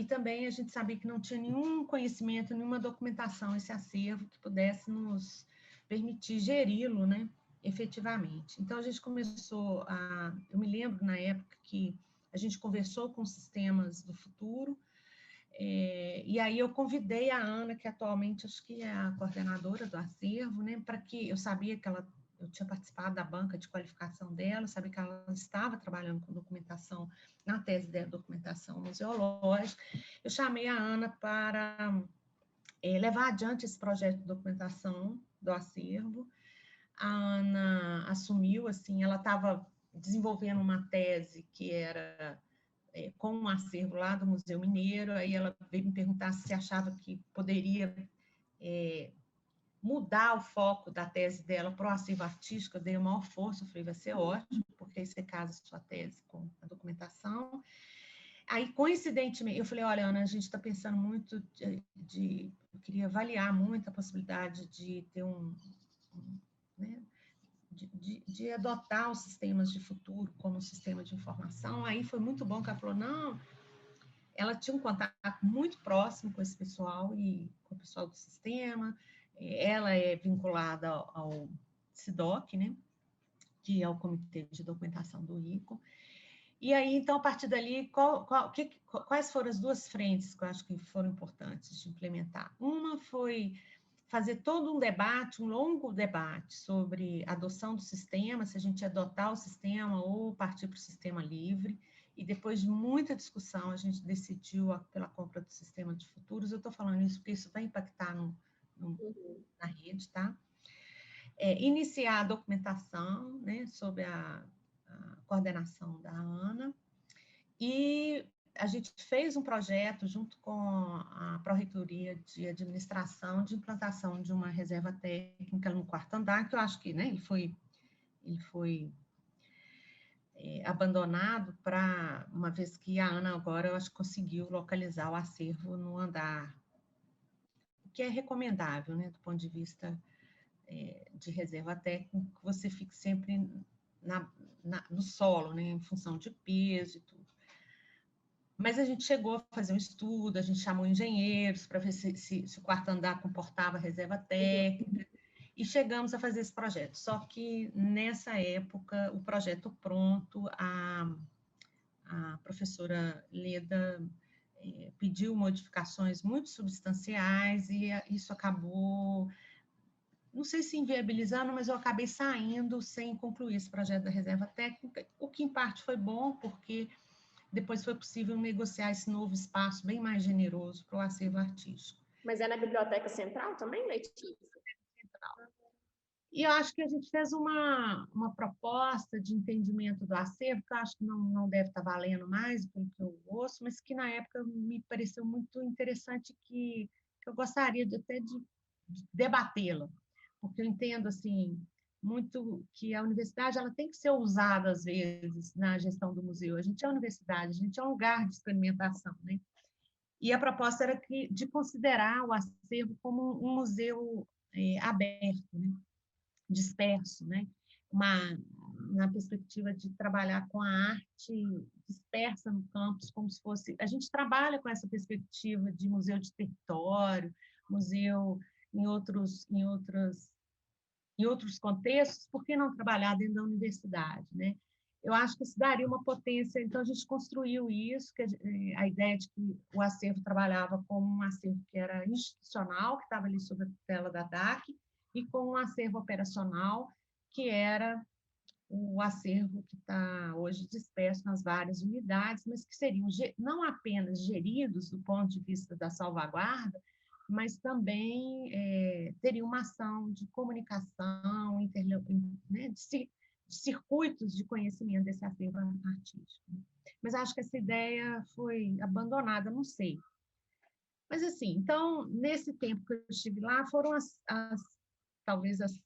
também a gente sabia que não tinha nenhum conhecimento, nenhuma documentação, esse acervo que pudesse nos permitir geri-lo, né, efetivamente. Então, a gente começou eu me lembro na época que a gente conversou com sistemas do futuro, e aí eu convidei a Ana, que atualmente acho que é a coordenadora do acervo, né, para que eu sabia que eu tinha participado da banca de qualificação dela, sabia que ela estava trabalhando com documentação, na tese de documentação museológica. Eu chamei a Ana para levar adiante esse projeto de documentação do acervo. A Ana assumiu, assim, ela estava desenvolvendo uma tese que era com um acervo lá do Museu Mineiro, aí ela veio me perguntar se achava que poderia mudar o foco da tese dela para o acervo artístico. Eu dei a maior força, eu falei, vai ser ótimo, porque aí você casa a sua tese com a documentação. Aí, coincidentemente, eu falei, olha, Ana, a gente está pensando muito eu queria avaliar muito a possibilidade de ter né, de adotar os sistemas de futuro como um sistema de informação. Aí foi muito bom que ela falou, não, ela tinha um contato muito próximo com esse pessoal e com o pessoal do sistema. Ela é vinculada ao SIDOC, né, que é o Comitê de Documentação do ICO. E aí, então, a partir dali, quais foram as duas frentes que eu acho que foram importantes de implementar? Uma foi fazer todo um debate, um longo debate sobre a adoção do sistema, se a gente adotar o sistema ou partir para o sistema livre. E depois de muita discussão, a gente decidiu pela compra do sistema de futuros. Eu estou falando isso porque isso vai impactar na rede, tá? Iniciar a documentação, né, sob a coordenação da Ana, e a gente fez um projeto junto com a Pró-Reitoria de Administração de implantação de uma reserva técnica no quarto andar, que eu acho que, né, ele foi abandonado uma vez que a Ana agora, eu acho que conseguiu localizar o acervo no andar, o que é recomendável, né, do ponto de vista de reserva técnica, que você fique sempre no solo, né, em função de peso e tudo. Mas a gente chegou a fazer um estudo, a gente chamou engenheiros para ver se o quarto andar comportava reserva técnica, e chegamos a fazer esse projeto. Só que, nessa época, o projeto pronto, a professora Leda pediu modificações muito substanciais, e isso acabou, não sei se inviabilizando, mas eu acabei saindo sem concluir esse projeto da reserva técnica, o que, em parte, foi bom, porque depois foi possível negociar esse novo espaço bem mais generoso para o acervo artístico. Mas é na Biblioteca Central também, Letícia? Central. E eu acho que a gente fez uma proposta de entendimento do acervo, que eu acho que não deve estar valendo mais, pelo que eu ouço, mas que na época me pareceu muito interessante, que eu gostaria até de debatê-la, porque eu entendo, assim, muito que a universidade ela tem que ser usada, às vezes, na gestão do museu. A gente é universidade, a gente é um lugar de experimentação, né? E a proposta era de considerar o acervo como um museu aberto, né? Disperso, né? Na perspectiva de trabalhar com a arte dispersa no campus, como se fosse... A gente trabalha com essa perspectiva de museu de território, museu em outros contextos, por que não trabalhar dentro da universidade, né? Eu acho que isso daria uma potência, então a gente construiu isso, que a ideia de que o acervo trabalhava como um acervo que era institucional, que estava ali sob a tutela da DAC, e com um acervo operacional, que era o acervo que está hoje disperso nas várias unidades, mas que seriam não apenas geridos do ponto de vista da salvaguarda, mas também teria uma ação de comunicação, né, de circuitos de conhecimento desse acervo artístico. Mas acho que essa ideia foi abandonada, não sei. Mas, assim, então, nesse tempo que eu estive lá, foram talvez as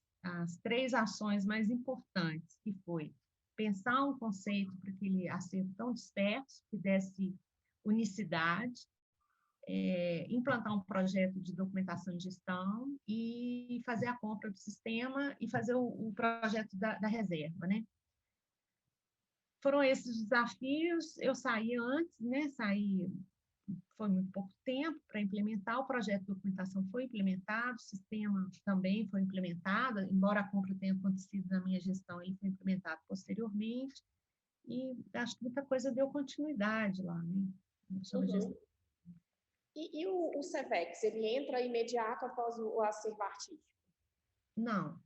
3 ações mais importantes, que foi pensar um conceito para aquele acervo tão disperso, que desse unicidade, implantar um projeto de documentação e gestão e fazer a compra do sistema e fazer o projeto da reserva, né? Foram esses desafios. Eu saí antes, né? Foi muito pouco tempo para implementar, o projeto de documentação foi implementado, o sistema também foi implementado, embora a compra tenha acontecido na minha gestão, ele foi implementado posteriormente, e acho que muita coisa deu continuidade lá, né? Sobre a gestão. E o CEVEX, ele entra imediato após o acervo artístico? Não,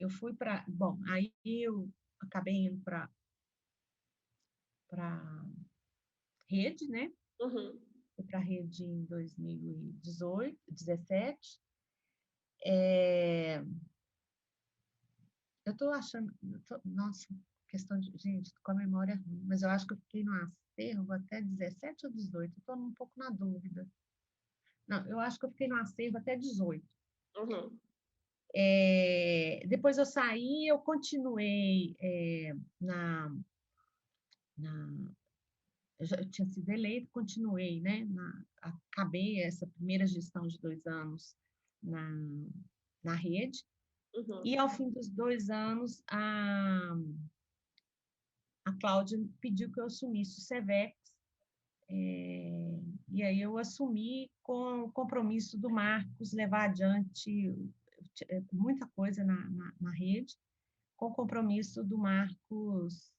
eu fui para... Bom, aí eu acabei indo para rede, né? Fui para a rede em 2018, 2017. Eu estou achando... Nossa, questão de... Gente, com a memória ruim, mas eu acho que eu fiquei no acervo até 17 ou 18, eu estou um pouco na dúvida. Não, eu acho que eu fiquei no acervo até 18. Depois eu saí, eu continuei eu tinha sido eleito, continuei, né? Acabei essa primeira gestão de 2 anos na rede, e ao fim dos 2 anos, a Cláudia pediu que eu assumisse o CEVEX, e aí eu assumi com o compromisso do Marcos levar adiante muita coisa na rede, com o compromisso do Marcos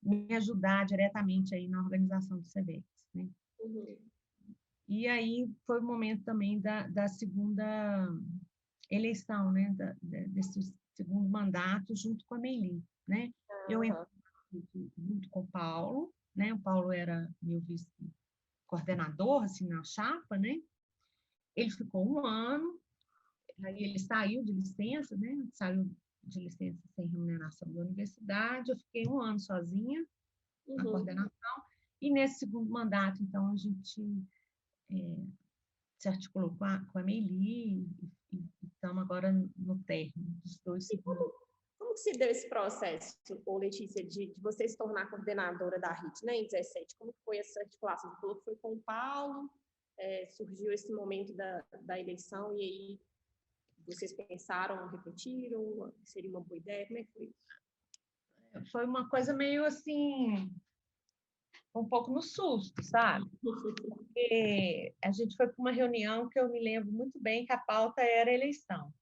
me ajudar diretamente aí na organização do CEVEX, né? E aí foi o momento também da segunda eleição, né? Desse segundo mandato junto com a Meili, né? Eu entrei junto com o Paulo, né? O Paulo era meu vice-coordenador, assim, na chapa, né? Ele ficou 1 ano, aí ele saiu de licença, né? Saiu de licença sem remuneração da universidade, eu fiquei 1 ano sozinha na coordenação, e nesse segundo mandato, então, a gente se articulou com a Meili e estamos agora no término dos 2 segundos. Como que se deu esse processo, Letícia, de você se tornar coordenadora da RIT, né, em 2017? Como foi essa articulação? Você falou que foi com o Paulo, surgiu esse momento da eleição, e aí vocês pensaram, refletiram, seria uma boa ideia? Como é que foi isso? Foi uma coisa meio assim, um pouco no susto, sabe? Porque a gente foi para uma reunião que eu me lembro muito bem que a pauta era eleição.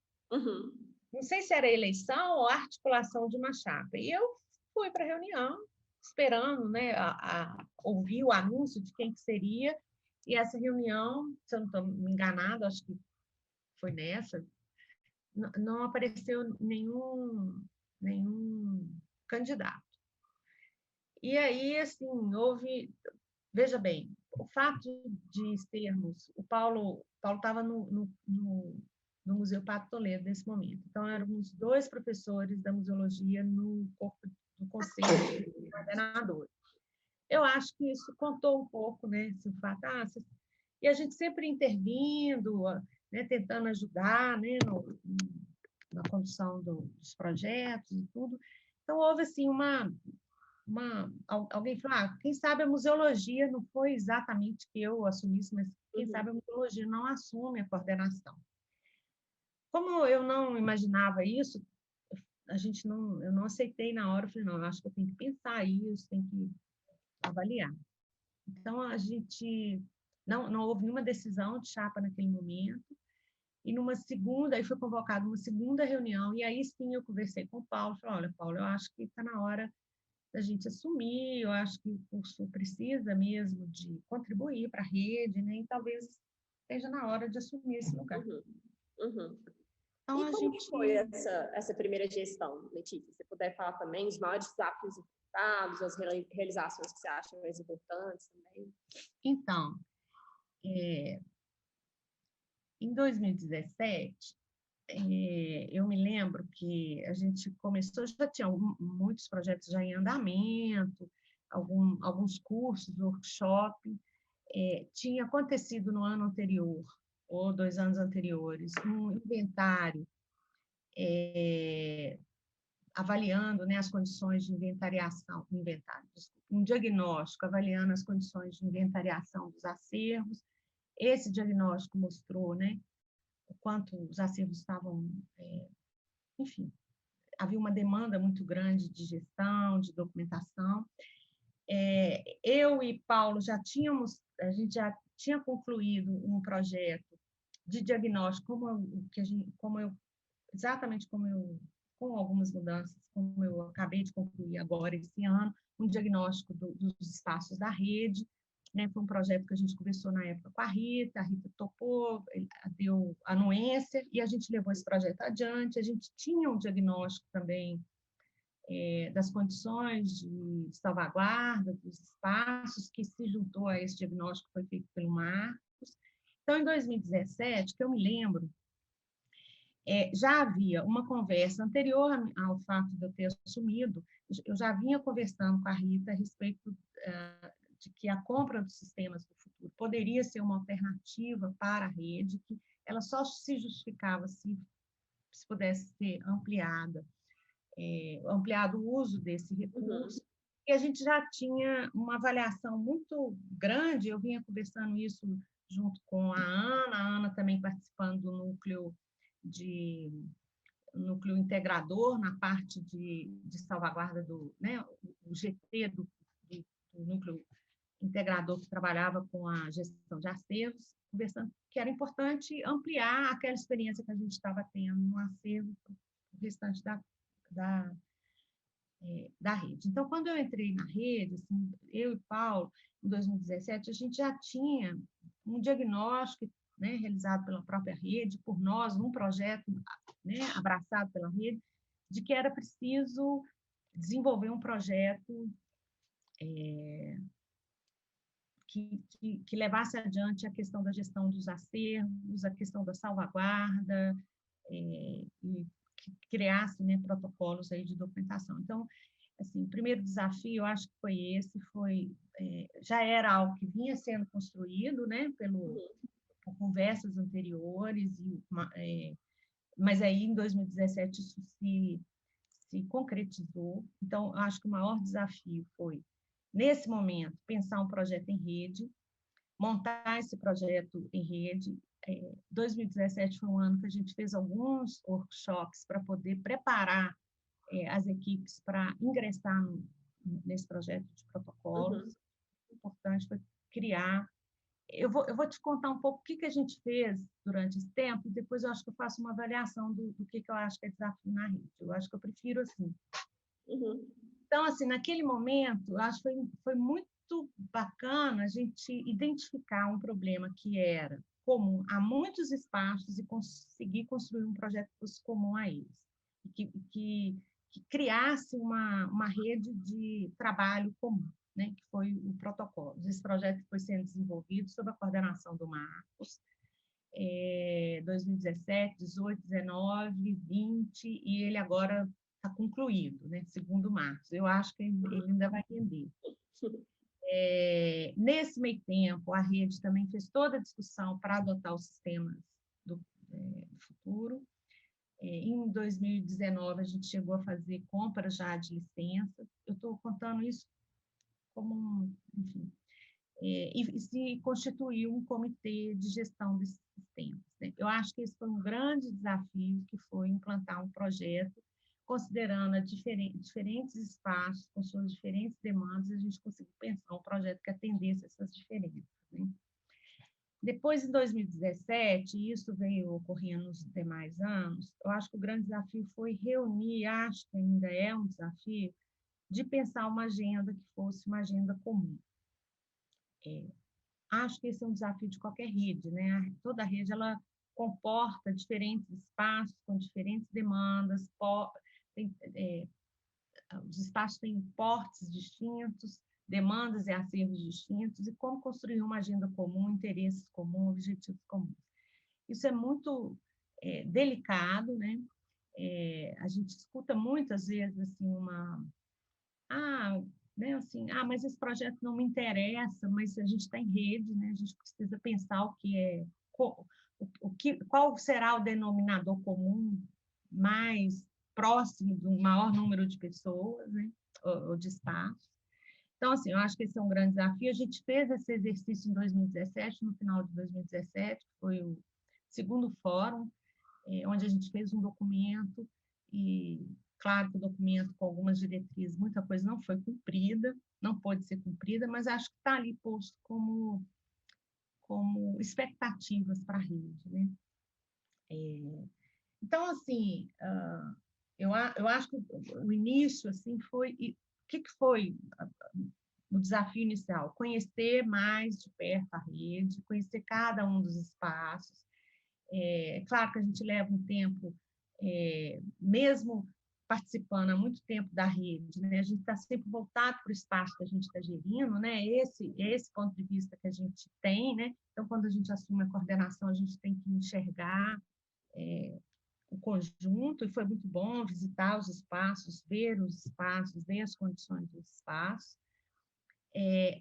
Não sei se era eleição ou articulação de uma chapa. E eu fui para a reunião, esperando, né, ouvir o anúncio de quem que seria, e essa reunião, se eu não estou me enganada, acho que foi nessa, não apareceu nenhum candidato. E aí, assim, veja bem, o fato de sermos... O Paulo estava no Museu Pato Toledo nesse momento. Então, éramos 2 professores da museologia no corpo do conselho de coordenadores. Eu acho que isso contou um pouco, né? Esse fato, e a gente sempre intervindo, né, tentando ajudar, né, na condução dos projetos e tudo. Então, houve assim alguém falou, quem sabe a museologia não foi exatamente que eu assumisse, mas quem sabe a museologia não assume a coordenação. Como eu não imaginava isso, eu não aceitei na hora, eu falei, não, eu acho que eu tenho que pensar isso, tenho que avaliar. Então, a gente não houve nenhuma decisão de chapa naquele momento, e aí foi convocada uma segunda reunião, e aí sim eu conversei com o Paulo, falei, olha, Paulo, eu acho que está na hora da gente assumir, eu acho que o curso precisa mesmo de contribuir para a rede, né? E talvez esteja na hora de assumir esse lugar. Então, e como que foi essa primeira gestão, Letícia? Se você puder falar também os maiores desafios enfrentados, as realizações que você acha mais importantes também. Então, em 2017, eu me lembro que a gente começou, já tinha muitos projetos já em andamento, alguns cursos, workshop. Tinha acontecido no ano anterior, ou 2 anos anteriores, um inventário avaliando, né, as condições de um diagnóstico avaliando as condições de inventariação dos acervos. Esse diagnóstico mostrou, né, o quanto os acervos estavam, enfim, havia uma demanda muito grande de gestão, de documentação. Eu e Paulo a gente já tinha concluído um projeto de diagnóstico, exatamente com algumas mudanças, como eu acabei de concluir agora esse ano, um diagnóstico dos espaços da rede, né? Foi um projeto que a gente conversou na época com a Rita topou, deu anuência, e a gente levou esse projeto adiante. A gente tinha um diagnóstico também das condições de salvaguarda dos espaços, que se juntou a esse diagnóstico que foi feito pelo Marcos. Então, em 2017, que eu me lembro, já havia uma conversa anterior ao fato de eu ter assumido, eu já vinha conversando com a Rita a respeito de que a compra dos sistemas do futuro poderia ser uma alternativa para a rede, que ela só se justificava se pudesse ser ampliado o uso desse recurso. E a gente já tinha uma avaliação muito grande, eu vinha conversando isso junto com a Ana também participando do núcleo integrador na parte de salvaguarda né, o GT do núcleo integrador que trabalhava com a gestão de acervos, conversando que era importante ampliar aquela experiência que a gente estava tendo no acervo para o restante da rede. Então, quando eu entrei na rede, assim, eu e Paulo, em 2017, a gente já tinha um diagnóstico, né, realizado pela própria rede, por nós, num projeto, né, abraçado pela rede, de que era preciso desenvolver um projeto que levasse adiante a questão da gestão dos acervos, a questão da salvaguarda, e que criasse, né, protocolos aí de documentação. Então, assim, o primeiro desafio, eu acho que foi esse, já era algo que vinha sendo construído, né, por conversas anteriores, mas aí em 2017 isso se concretizou. Então, eu acho que o maior desafio foi, nesse momento, pensar um projeto em rede, montar esse projeto em rede. 2017 foi um ano que a gente fez alguns workshops para poder preparar as equipes para ingressar nesse projeto de protocolos. O importante foi criar. Eu vou te contar um pouco o que a gente fez durante esse tempo, e depois eu acho que eu faço uma avaliação do que eu acho que é desafio na rede. Eu acho que eu prefiro assim. Então, assim, naquele momento, eu acho que foi muito bacana a gente identificar um problema que era comum a muitos espaços e conseguir construir um projeto que fosse comum a eles. Que criasse uma rede de trabalho comum, né, que foi o protocolo. Esse projeto foi sendo desenvolvido sob a coordenação do Marcos, 2017, 18, 19, 20, e ele agora está concluído, né, segundo o Marcos. Eu acho que ele ainda vai render. Nesse meio tempo, a rede também fez toda a discussão para adotar os sistemas do futuro. Em 2019, a gente chegou a fazer compras já de licenças. Eu estou contando isso como, enfim, e se constituiu um comitê de gestão desses sistemas, né? Eu acho que esse foi um grande desafio, que foi implantar um projeto, considerando diferentes espaços, com suas diferentes demandas, a gente conseguiu pensar um projeto que atendesse essas diferenças, né? Depois, em 2017, e isso veio ocorrendo nos demais anos, eu acho que o grande desafio foi reunir, acho que ainda é um desafio, de pensar uma agenda que fosse uma agenda comum. Acho que esse é um desafio de qualquer rede, né? Toda rede, ela comporta diferentes espaços com diferentes demandas, os espaços têm portes distintos, demandas e acervos distintos, e como construir uma agenda comum, interesses comuns, objetivos comuns. Isso é muito delicado, né? A gente escuta muitas vezes assim né, assim, mas esse projeto não me interessa, mas a gente está em rede, né? A gente precisa pensar qual será o denominador comum mais próximo do maior número de pessoas, né? Ou de espaços. Então, assim, eu acho que esse é um grande desafio. A gente fez esse exercício em 2017, no final de 2017, que foi o segundo fórum, onde a gente fez um documento, e claro que o documento com algumas diretrizes, muita coisa não foi cumprida, não pôde ser cumprida, mas acho que está ali posto como expectativas para a rede, né? Então, assim, eu acho que o início, assim, foi... O que foi o desafio inicial? Conhecer mais de perto a rede, conhecer cada um dos espaços. Claro que a gente leva um tempo, mesmo participando há muito tempo da rede, né? A gente está sempre voltado para o espaço que a gente está gerindo, né? Esse ponto de vista que a gente tem, né? Então, quando a gente assume a coordenação, a gente tem que enxergar o conjunto, e foi muito bom visitar os espaços, ver as condições dos espaços,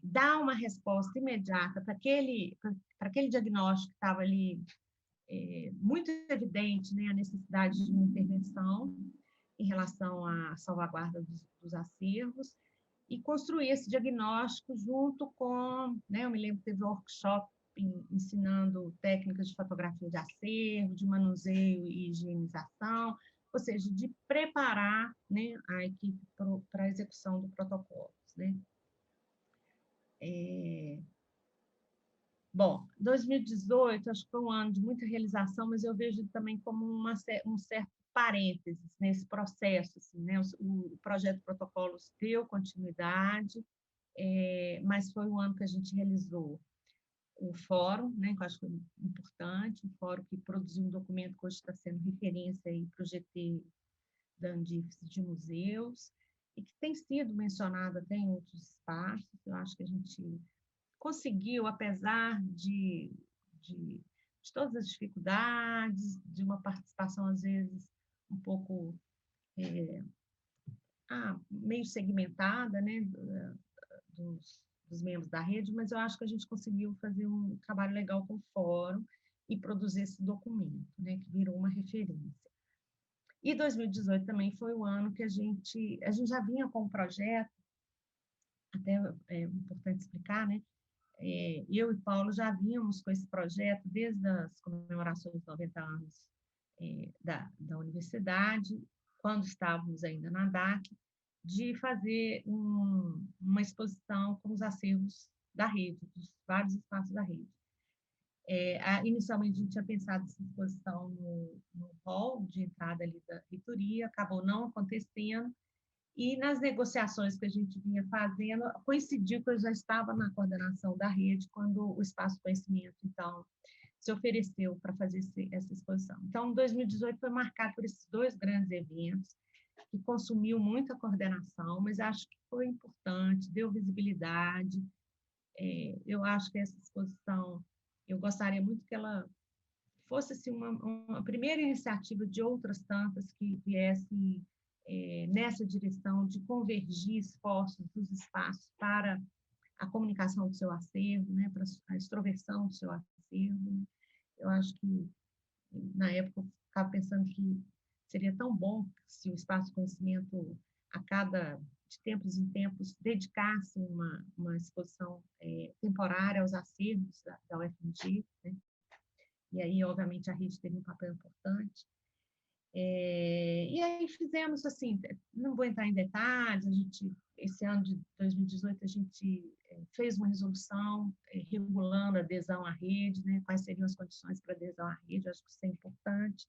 dar uma resposta imediata para aquele diagnóstico que estava ali muito evidente, né, a necessidade de uma intervenção em relação à salvaguarda dos acervos, e construir esse diagnóstico junto com, né, eu me lembro que teve um workshop ensinando técnicas de fotografia de acervo, de manuseio e higienização, ou seja, de preparar, né, a equipe para a execução do protocolo, né? Bom, 2018, acho que foi um ano de muita realização, mas eu vejo também como um certo parênteses nesse processo, assim, né? O projeto Protocolos deu continuidade, mas foi um ano que a gente realizou o fórum, né, que eu acho que foi importante, um fórum que produziu um documento que hoje está sendo referência para o GT da Andifes de museus, e que tem sido mencionado até em outros espaços. Eu acho que a gente conseguiu, apesar de todas as dificuldades, de uma participação, às vezes, um pouco meio segmentada, né, dos membros da rede, mas eu acho que a gente conseguiu fazer um trabalho legal com o fórum e produzir esse documento, né, que virou uma referência. E 2018 também foi o ano que a gente já vinha com um projeto, até é importante explicar, né, eu e Paulo já vínhamos com esse projeto desde as comemorações dos 90 anos da universidade, quando estávamos ainda na DAC, de fazer uma exposição com os acervos da rede, dos vários espaços da rede. Inicialmente, a gente tinha pensado essa exposição no hall de entrada ali da reitoria, acabou não acontecendo, e nas negociações que a gente vinha fazendo, coincidiu que eu já estava na coordenação da rede, quando o Espaço Conhecimento, então, se ofereceu para fazer essa exposição. Então, 2018 foi marcado por esses dois grandes eventos, que consumiu muita coordenação, mas acho que foi importante, deu visibilidade. Eu acho que essa exposição, eu gostaria muito que ela fosse assim, uma primeira iniciativa de outras tantas que viessem nessa direção de convergir esforços dos espaços para a comunicação do seu acervo, né, para a extroversão do seu acervo. Né? Eu acho que, na época, eu ficava pensando que seria tão bom se o Espaço Conhecimento, de tempos em tempos, dedicasse uma exposição temporária aos acervos da UFMG, né? E aí, obviamente, a rede teve um papel importante. E aí fizemos assim, não vou entrar em detalhes, esse ano de 2018 a gente fez uma resolução regulando a adesão à rede, né, quais seriam as condições para adesão à rede, eu acho que isso é importante.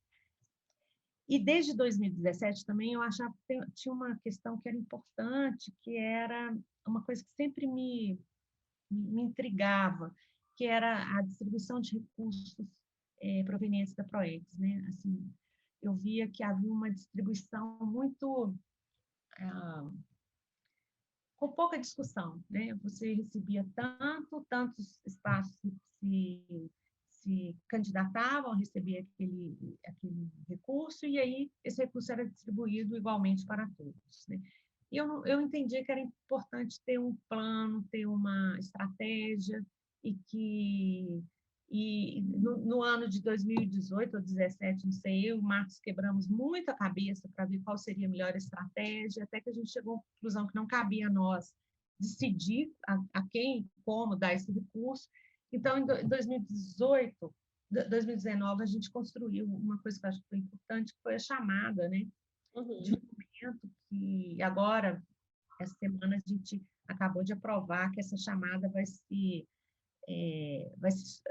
E desde 2017 também eu achava que tinha uma questão que era importante, que era uma coisa que sempre me intrigava, que era a distribuição de recursos provenientes da PROEX, né? Assim, eu via que havia uma distribuição muito com pouca discussão, né? Você recebia tantos espaços se candidatavam a receber aquele recurso, e aí esse recurso era distribuído igualmente para todos, né? E eu entendi que era importante ter um plano, ter uma estratégia, e no ano de 2018 ou 2017, não sei, eu e o Marcos quebramos muito a cabeça para ver qual seria a melhor estratégia, até que a gente chegou à conclusão que não cabia a nós decidir a quem, como dar esse recurso. Então, em 2018, 2019, a gente construiu uma coisa que eu acho que foi importante, que foi a chamada, né? De documento, que agora, essa semana, a gente acabou de aprovar que essa chamada vai se,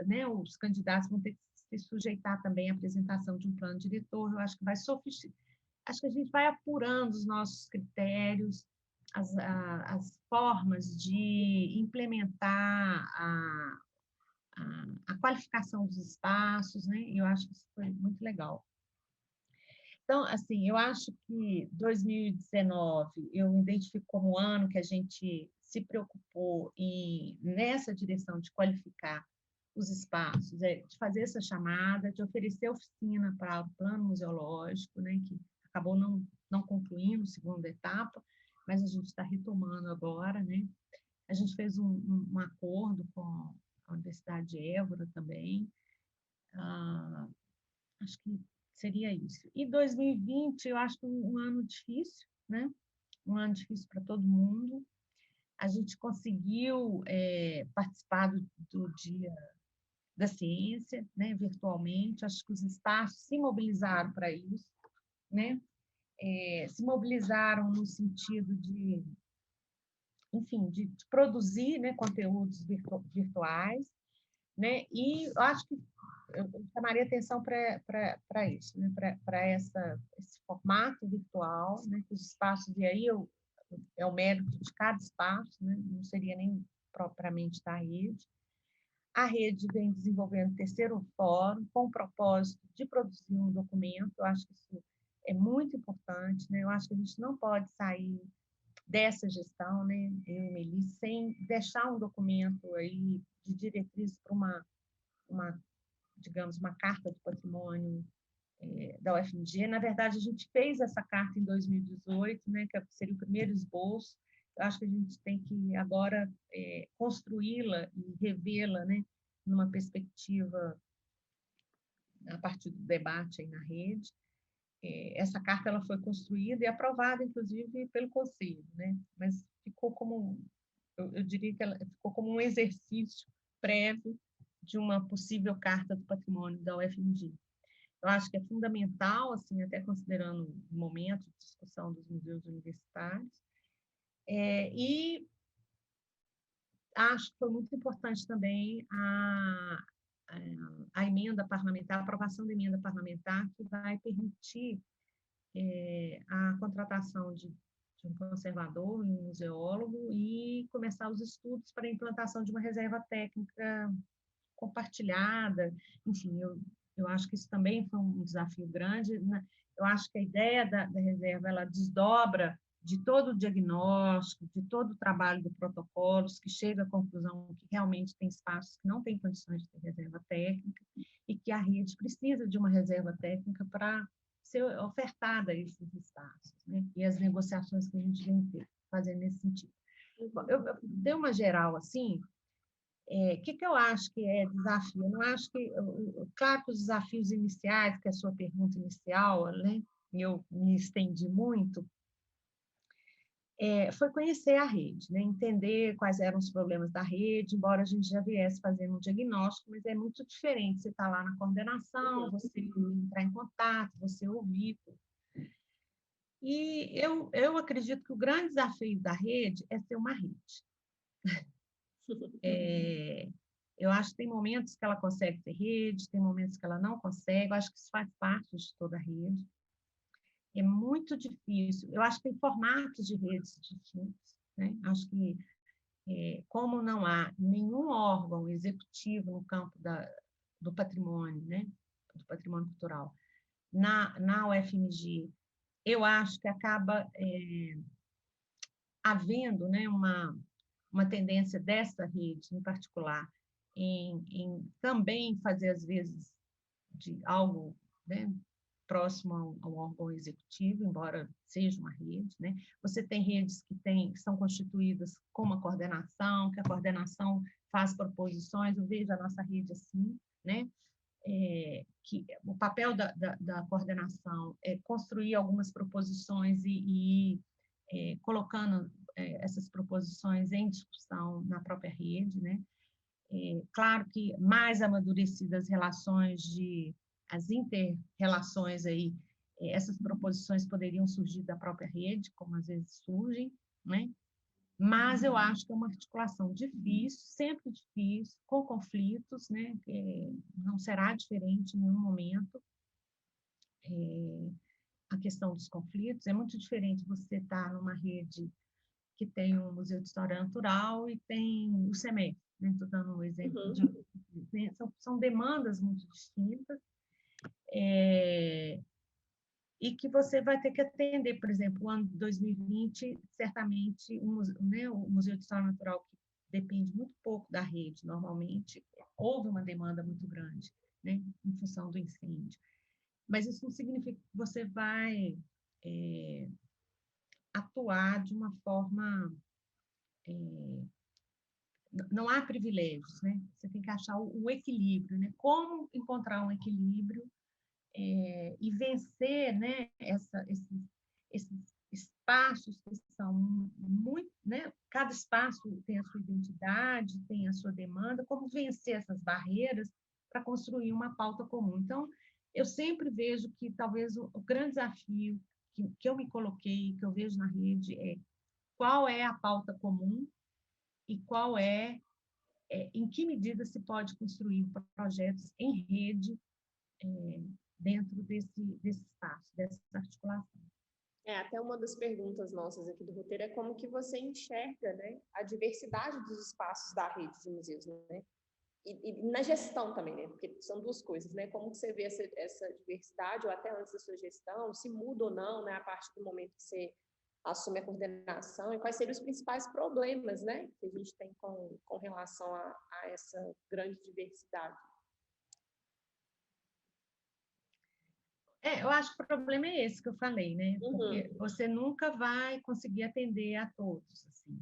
né, os candidatos vão ter que se sujeitar também à apresentação de um plano diretor. Eu acho que vai sofisticar, acho que a gente vai apurando os nossos critérios, as formas de implementar a qualificação dos espaços, né? E eu acho que isso foi muito legal. Então, assim, eu acho que 2019 eu identifico como o ano que a gente se preocupou nessa direção de qualificar os espaços, de fazer essa chamada, de oferecer oficina para o plano museológico, né, que acabou não concluindo a segunda etapa, mas a gente está retomando agora, né? A gente fez um acordo com a Universidade de Évora também. Acho que seria isso. E 2020, eu acho um ano difícil, né? Um ano difícil para todo mundo. A gente conseguiu participar do Dia da Ciência, né? Virtualmente. Acho que os espaços se mobilizaram para isso, né? Se mobilizaram no sentido de, enfim, de produzir, né, conteúdos virtuais, né? E eu acho que eu chamaria atenção para isso, né? Para esse formato virtual, né? Os espaços, e aí é o mérito de cada espaço, né? Não seria nem propriamente da rede. A rede vem desenvolvendo o terceiro fórum com o propósito de produzir um documento. Eu acho que isso é muito importante, né? Eu acho que a gente não pode sair dessa gestão, né, eu e Melissa, sem deixar um documento aí de diretrizes para digamos, uma carta de patrimônio da UFMG. Na verdade, a gente fez essa carta em 2018, né, que seria o primeiro esboço. Eu acho que a gente tem que agora construí-la e revê-la, né, numa perspectiva a partir do debate aí na rede. Essa carta ela foi construída e aprovada, inclusive, pelo Conselho, né? Mas ficou como, eu diria que ela ficou como um exercício prévio de uma possível carta do patrimônio da UFMG. Eu acho que é fundamental, assim, até considerando o momento de discussão dos museus universitários, e acho que foi muito importante também a emenda parlamentar, a aprovação da emenda parlamentar, que vai permitir a contratação de um conservador, um museólogo, e começar os estudos para a implantação de uma reserva técnica compartilhada. Enfim, eu acho que isso também foi um desafio grande, né? Eu acho que a ideia da reserva, ela desdobra de todo o diagnóstico, de todo o trabalho do protocolos, que chega à conclusão que realmente tem espaços que não têm condições de ter reserva técnica, e que a rede precisa de uma reserva técnica para ser ofertada a esses espaços, né? E as negociações que a gente vem fazendo nesse sentido. Eu dei uma geral assim. Que eu acho que é desafio? Eu não acho que, claro que os desafios iniciais, que é a sua pergunta inicial, né? Eu me estendi muito, foi conhecer a rede, né? Entender quais eram os problemas da rede, embora a gente já viesse fazendo um diagnóstico, mas é muito diferente você estar lá na coordenação, você entrar em contato, você ouvir. E eu acredito que o grande desafio da rede é ser uma rede. Eu acho que tem momentos que ela consegue ter rede, tem momentos que ela não consegue, eu acho que isso faz parte de toda a rede. É muito difícil. Eu acho que tem formatos de redes distintos, né? Acho que, como não há nenhum órgão executivo no campo do patrimônio, né? Do patrimônio cultural. Na UFMG, eu acho que acaba havendo, né, uma tendência dessa rede, em particular, em também fazer, às vezes, de algo, né, próximo a um órgão executivo, embora seja uma rede, né? Você tem redes que são constituídas com uma coordenação, que a coordenação faz proposições, eu vejo a nossa rede assim, né? Que o papel da coordenação é construir algumas proposições e colocando essas proposições em discussão na própria rede, né? Claro que mais amadurecidas as inter-relações aí, essas proposições poderiam surgir da própria rede, como às vezes surgem, né? Mas eu acho que é uma articulação difícil, sempre difícil, com conflitos, né? Não será diferente em nenhum momento. A questão dos conflitos é muito diferente você estar numa rede que tem um Museu de História Natural e tem o CEMEF, né? Estou dando um exemplo são demandas muito distintas, e que você vai ter que atender, por exemplo, o ano de 2020, certamente, né, o Museu de História Natural, que depende muito pouco da rede, normalmente, houve uma demanda muito grande, né, em função do incêndio. Mas isso não significa que você vai atuar de uma forma... não há privilégios, né? Você tem que achar o equilíbrio, né? Como encontrar um equilíbrio e vencer, né, esses espaços que são muito, né, cada espaço tem a sua identidade, tem a sua demanda, como vencer essas barreiras para construir uma pauta comum. Então, eu sempre vejo que talvez o grande desafio que eu me coloquei, que eu vejo na rede, é qual é a pauta comum e em que medida se pode construir projetos em rede dentro desse espaço, dessa articulação. Até uma das perguntas nossas aqui do roteiro é como que você enxerga, né, a diversidade dos espaços da rede de museus, né? E na gestão também, né? Porque são duas coisas, né? Como que você vê essa diversidade, ou até antes da sua gestão, se muda ou não, né, a partir do momento que você assume a coordenação, e quais seriam os principais problemas, né, que a gente tem com relação a essa grande diversidade? Eu acho que o problema é esse que eu falei, né? Porque você nunca vai conseguir atender a todos, assim.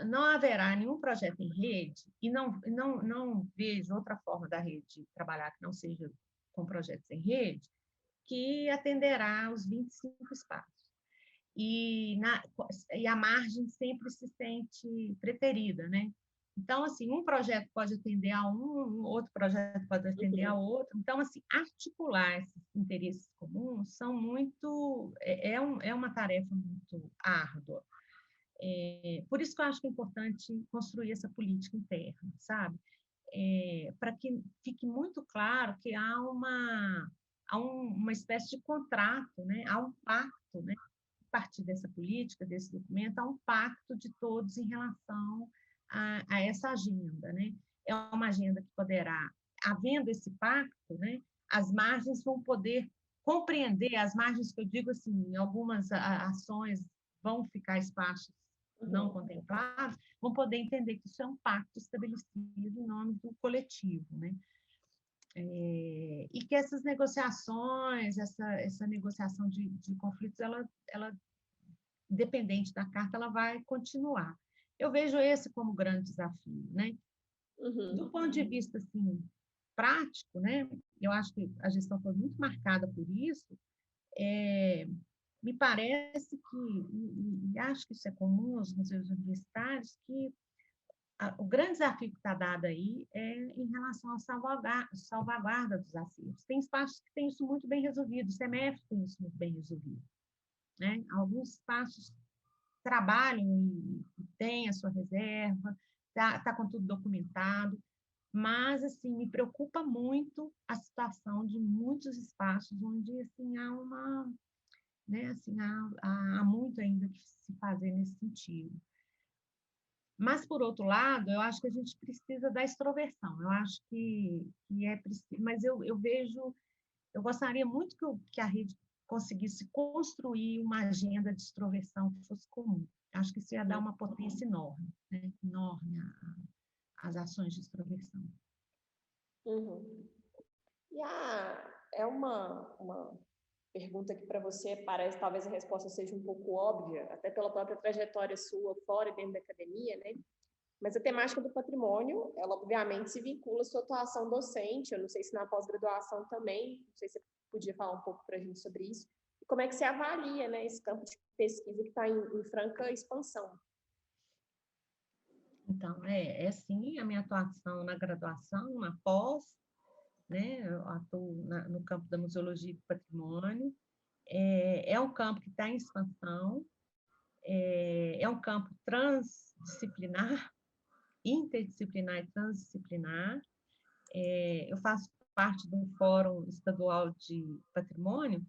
Não haverá nenhum projeto em rede, e não vejo outra forma da rede trabalhar que não seja com projetos em rede, que atenderá os 25 espaços. E a margem sempre se sente preterida, né? Então, assim, um projeto pode atender a outro projeto pode atender a outro. Então, assim, articular esses interesses comuns são é uma tarefa muito árdua. Por isso que eu acho que é importante construir essa política interna, sabe? Para que fique muito claro que há uma espécie de contrato, né? Há um pacto, né? A partir dessa política, desse documento, há um pacto de todos em relação a essa agenda, né? É uma agenda que poderá, havendo esse pacto, né? As margens vão poder compreender, as margens que eu digo assim, algumas ações vão ficar espaços não contemplados, vão poder entender que isso é um pacto estabelecido em nome do coletivo, né? E que essas negociações, essa negociação de conflitos, ela, independente da carta, ela vai continuar. Eu vejo esse como grande desafio, né? Do ponto de vista, assim, prático, né? Eu acho que a gestão foi muito marcada por isso. Me parece e acho que isso é comum aos museus universitários, que o grande desafio que está dado aí é em relação à salvaguarda dos acervos. Tem espaços que têm isso muito bem resolvido, o CEMEF tem isso muito bem resolvido, né? Alguns espaços trabalham e têm a sua reserva, tá com tudo documentado, mas, assim, me preocupa muito a situação de muitos espaços onde, assim, né, assim, há muito ainda que se fazer nesse sentido. Mas, por outro lado, eu acho que a gente precisa da extroversão. Eu acho que é preciso, mas eu vejo, eu gostaria muito que a rede conseguisse construir uma agenda de extroversão que fosse comum. Acho que isso ia dar uma potência enorme, né? Enorme às ações de extroversão. Uhum. E é uma pergunta que para você parece, talvez a resposta seja um pouco óbvia, até pela própria trajetória sua fora e dentro da academia, né? Mas a temática do patrimônio, ela obviamente se vincula à sua atuação docente, eu não sei se na pós-graduação também, não sei se você podia falar um pouco para a gente sobre isso, e como é que você avalia, né, esse campo de pesquisa que está em franca expansão? Então, sim a minha atuação na graduação, na pós, né? Eu atuo no campo da museologia e do patrimônio. É um campo que está em expansão, é um campo transdisciplinar, interdisciplinar e transdisciplinar. Eu faço parte do Fórum Estadual de Patrimônio,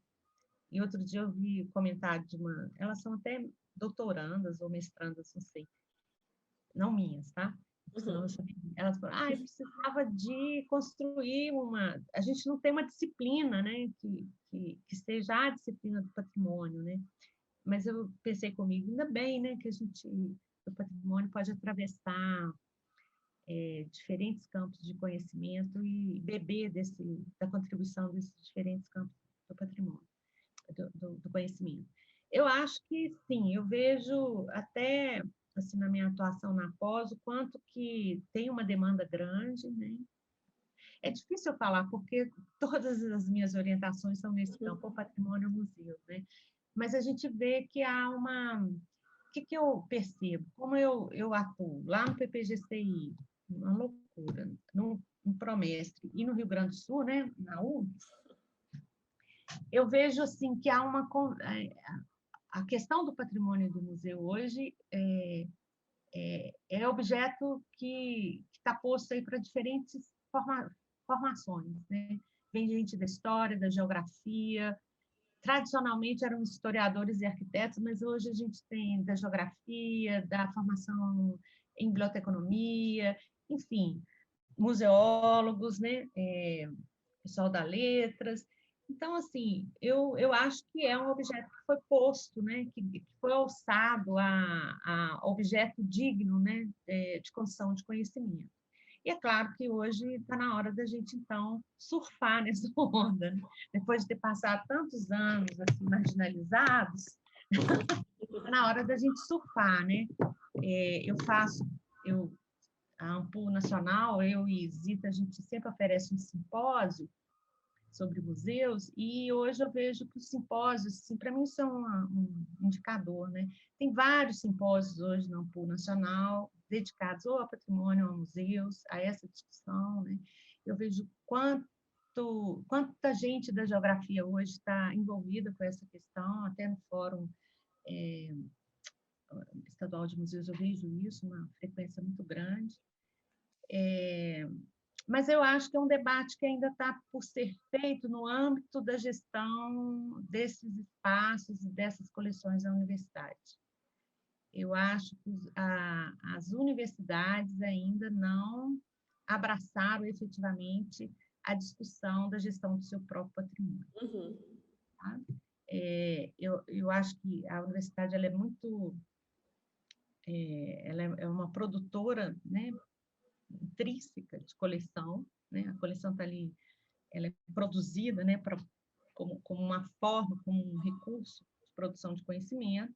e outro dia eu vi o comentário de uma... Elas são até doutorandas ou mestrandas, não sei, não minhas, tá? Senão elas falaram, eu precisava de construir uma... A gente não tem uma disciplina, né, que seja a disciplina do patrimônio, né? Mas eu pensei comigo, ainda bem, né, que o patrimônio pode atravessar diferentes campos de conhecimento e beber da contribuição desses diferentes campos do patrimônio, do conhecimento. Eu acho que, sim, eu vejo até assim, na minha atuação na pós, o quanto que tem uma demanda grande, né? É difícil eu falar, porque todas as minhas orientações são nesse campo, o patrimônio e o museu, né? Mas a gente vê que há uma... O que eu percebo? Como eu atuo lá no PPGCI, uma loucura, no Promestre e no Rio Grande do Sul, né, na UFRGS, eu vejo assim que há a questão do patrimônio do museu hoje é objeto que está posto aí para diferentes formações, né? Vem gente da história, da geografia. Tradicionalmente eram historiadores e arquitetos, mas hoje a gente tem da geografia, da formação em biblioteconomia, enfim, museólogos, né? Pessoal da letras. Então, assim, eu acho que é um objeto que foi posto, né? Que foi alçado a objeto digno, né? De construção de conhecimento. E é claro que hoje está na hora da gente, então, surfar nessa onda, né? Depois de ter passado tantos anos assim, marginalizados, está na hora da gente surfar, né? A Ampul Nacional, eu e Zita, a gente sempre oferece um simpósio sobre museus, e hoje eu vejo que os simpósios, assim, para mim, isso é um indicador, né? Tem vários simpósios hoje na Ampul Nacional, dedicados ou ao patrimônio, ou a museus, a essa discussão, né? Eu vejo quanta gente da geografia hoje está envolvida com essa questão, até no Fórum Estadual de Museus eu vejo isso, uma frequência muito grande. Mas eu acho que é um debate que ainda está por ser feito no âmbito da gestão desses espaços e dessas coleções da universidade. Eu acho que as universidades ainda não abraçaram efetivamente a discussão da gestão do seu próprio patrimônio. Tá? Eu acho que a universidade ela é muito... ela é uma produtora, né, intrínseca de coleção, né? A coleção está ali, ela é produzida, né, como uma forma, como um recurso de produção de conhecimento.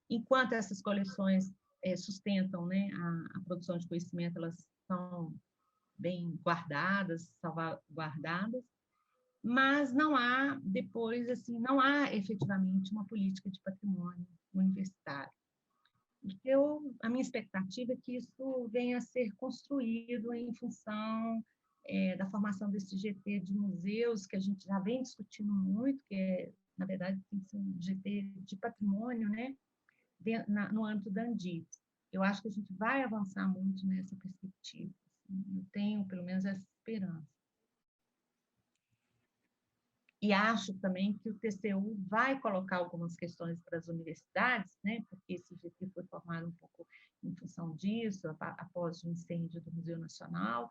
Enquanto essas coleções sustentam, né, a produção de conhecimento, elas são bem guardadas, salvaguardadas, mas não há depois, assim, não há efetivamente uma política de patrimônio universitário. A minha expectativa é que isso venha a ser construído em função da formação desse GT de museus, que a gente já vem discutindo muito, que na verdade, tem que ser um GT de patrimônio, né, no âmbito da Andif. Eu acho que a gente vai avançar muito nessa perspectiva. Eu tenho, pelo menos, essa esperança. E acho também que o TCU vai colocar algumas questões para as universidades, né, porque esse GT for formada um pouco em função disso, após o incêndio do Museu Nacional.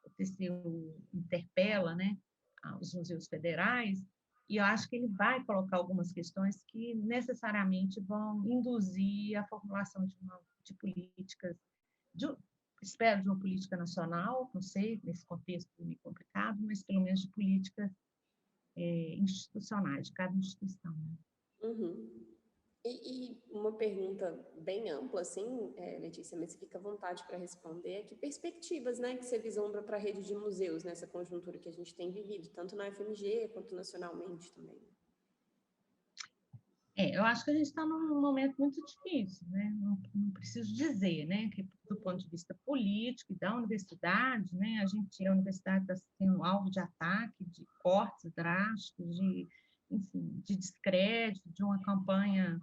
O TCU interpela, né, os museus federais, e eu acho que ele vai colocar algumas questões que necessariamente vão induzir a formulação de políticas, espero de uma política nacional, não sei, nesse contexto meio complicado, mas pelo menos de políticas institucionais, de cada instituição. Né? Uhum. E uma pergunta bem ampla, assim, Letícia, mas fica à vontade para responder, que perspectivas, né, que você vislumbra para a rede de museus nessa conjuntura que a gente tem vivido, tanto na UFMG quanto nacionalmente também? Eu acho que a gente está num momento muito difícil, né? Não preciso dizer, né, que do ponto de vista político e da universidade, né, a universidade está sendo alvo de ataque, de cortes drásticos, enfim, de descrédito, de uma campanha,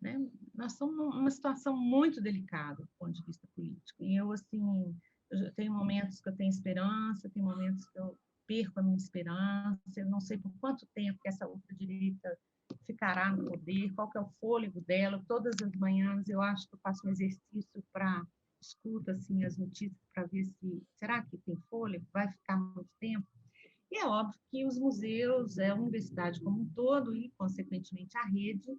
né? Nós estamos numa situação muito delicada do ponto de vista político. E eu, assim, eu tenho momentos que eu tenho esperança, tem momentos que eu perco a minha esperança, eu não sei por quanto tempo que essa ultradireita ficará no poder, qual que é o fôlego dela. Todas as manhãs eu acho que eu faço um exercício para escuto assim as notícias para ver se será que tem fôlego, vai ficar muito tempo. E é óbvio que os museus, a universidade como um todo e consequentemente a rede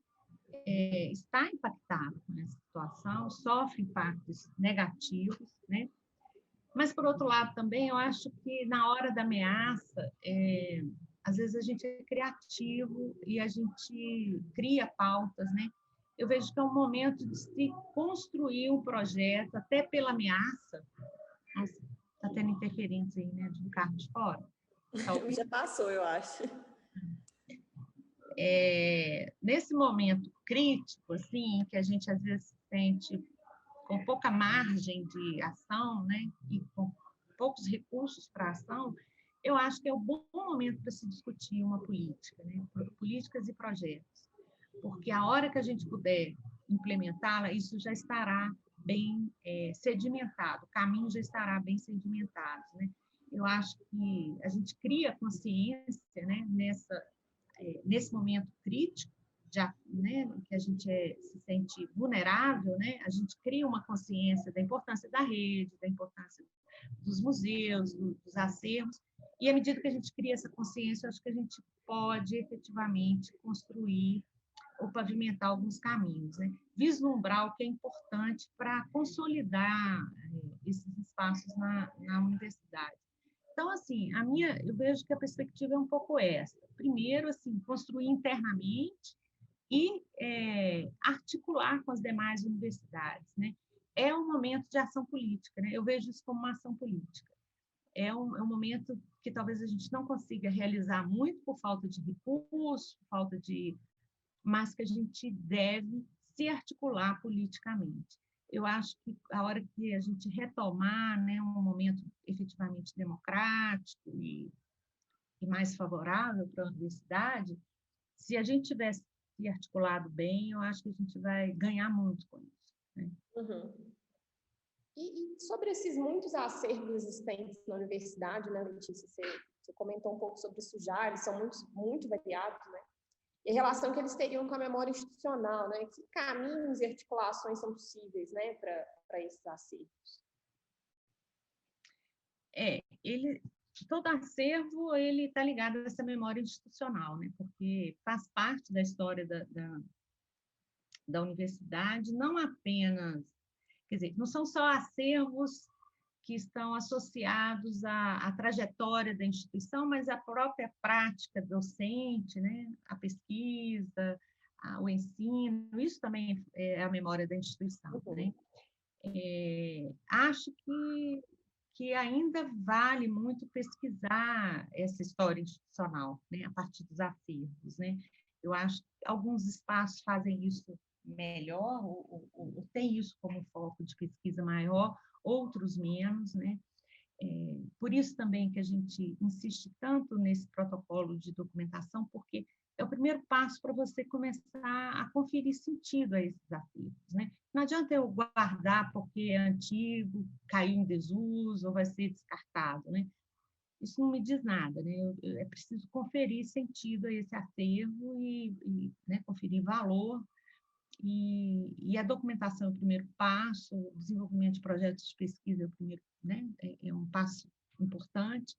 está impactado com essa situação, sofre impactos negativos, né? Mas, por outro lado, também eu acho que na hora da ameaça, às vezes a gente é criativo e a gente cria pautas, né? Eu vejo que é um momento de se construir um projeto, até pela ameaça. Está tendo interferência aí, né, de um carro de fora. Já passou, eu acho. Nesse momento crítico, assim, que a gente às vezes se sente com pouca margem de ação, né, e com poucos recursos para ação, eu acho que é um bom momento para se discutir uma política, né, políticas e projetos, porque a hora que a gente puder implementá-la, isso já estará bem sedimentado, o caminho já estará bem sedimentado, né? Eu acho que a gente cria consciência, né, nesse momento crítico, já, né, que a gente se sente vulnerável, né, a gente cria uma consciência da importância da rede, da importância dos museus, dos acervos, e à medida que a gente cria essa consciência, acho que a gente pode efetivamente construir ou pavimentar alguns caminhos, né? Vislumbrar o que é importante para consolidar esses espaços na universidade. Então, assim, eu vejo que a perspectiva é um pouco essa. Primeiro, assim, construir internamente e articular com as demais universidades, né? É um momento de ação política, né? Eu vejo isso como uma ação política. É um momento que talvez a gente não consiga realizar muito por falta de recurso, mas que a gente deve se articular politicamente. Eu acho que a hora que a gente retomar, né, um momento efetivamente democrático e mais favorável para a universidade, se a gente tivesse se articulado bem, eu acho que a gente vai ganhar muito com isso. Né? Uhum. E sobre esses muitos acervos existentes na universidade, né, Letícia, você comentou um pouco sobre isso já, eles são muito variados, né? E a relação que eles teriam com a memória institucional, né? Que caminhos e articulações são possíveis, né, para esses acervos? Todo acervo ele está ligado a essa memória institucional, né? Porque faz parte da história da universidade, não apenas, quer dizer, não são só acervos que estão associados à trajetória da instituição, mas à própria prática docente, né? A pesquisa, o ensino, isso também é a memória da instituição, né? Acho que ainda vale muito pesquisar essa história institucional, né, a partir dos acervos, né? Eu acho que alguns espaços fazem isso melhor, ou tem isso como foco de pesquisa maior, outros menos, né? Por isso também que a gente insiste tanto nesse protocolo de documentação, porque é o primeiro passo para você começar a conferir sentido a esses acervos, né? Não adianta eu guardar porque é antigo, caiu em desuso ou vai ser descartado, né? Isso não me diz nada, né? É preciso conferir sentido a esse acervo e né, conferir valor E a documentação é o primeiro passo, o desenvolvimento de projetos de pesquisa é o primeiro, né, é um passo importante.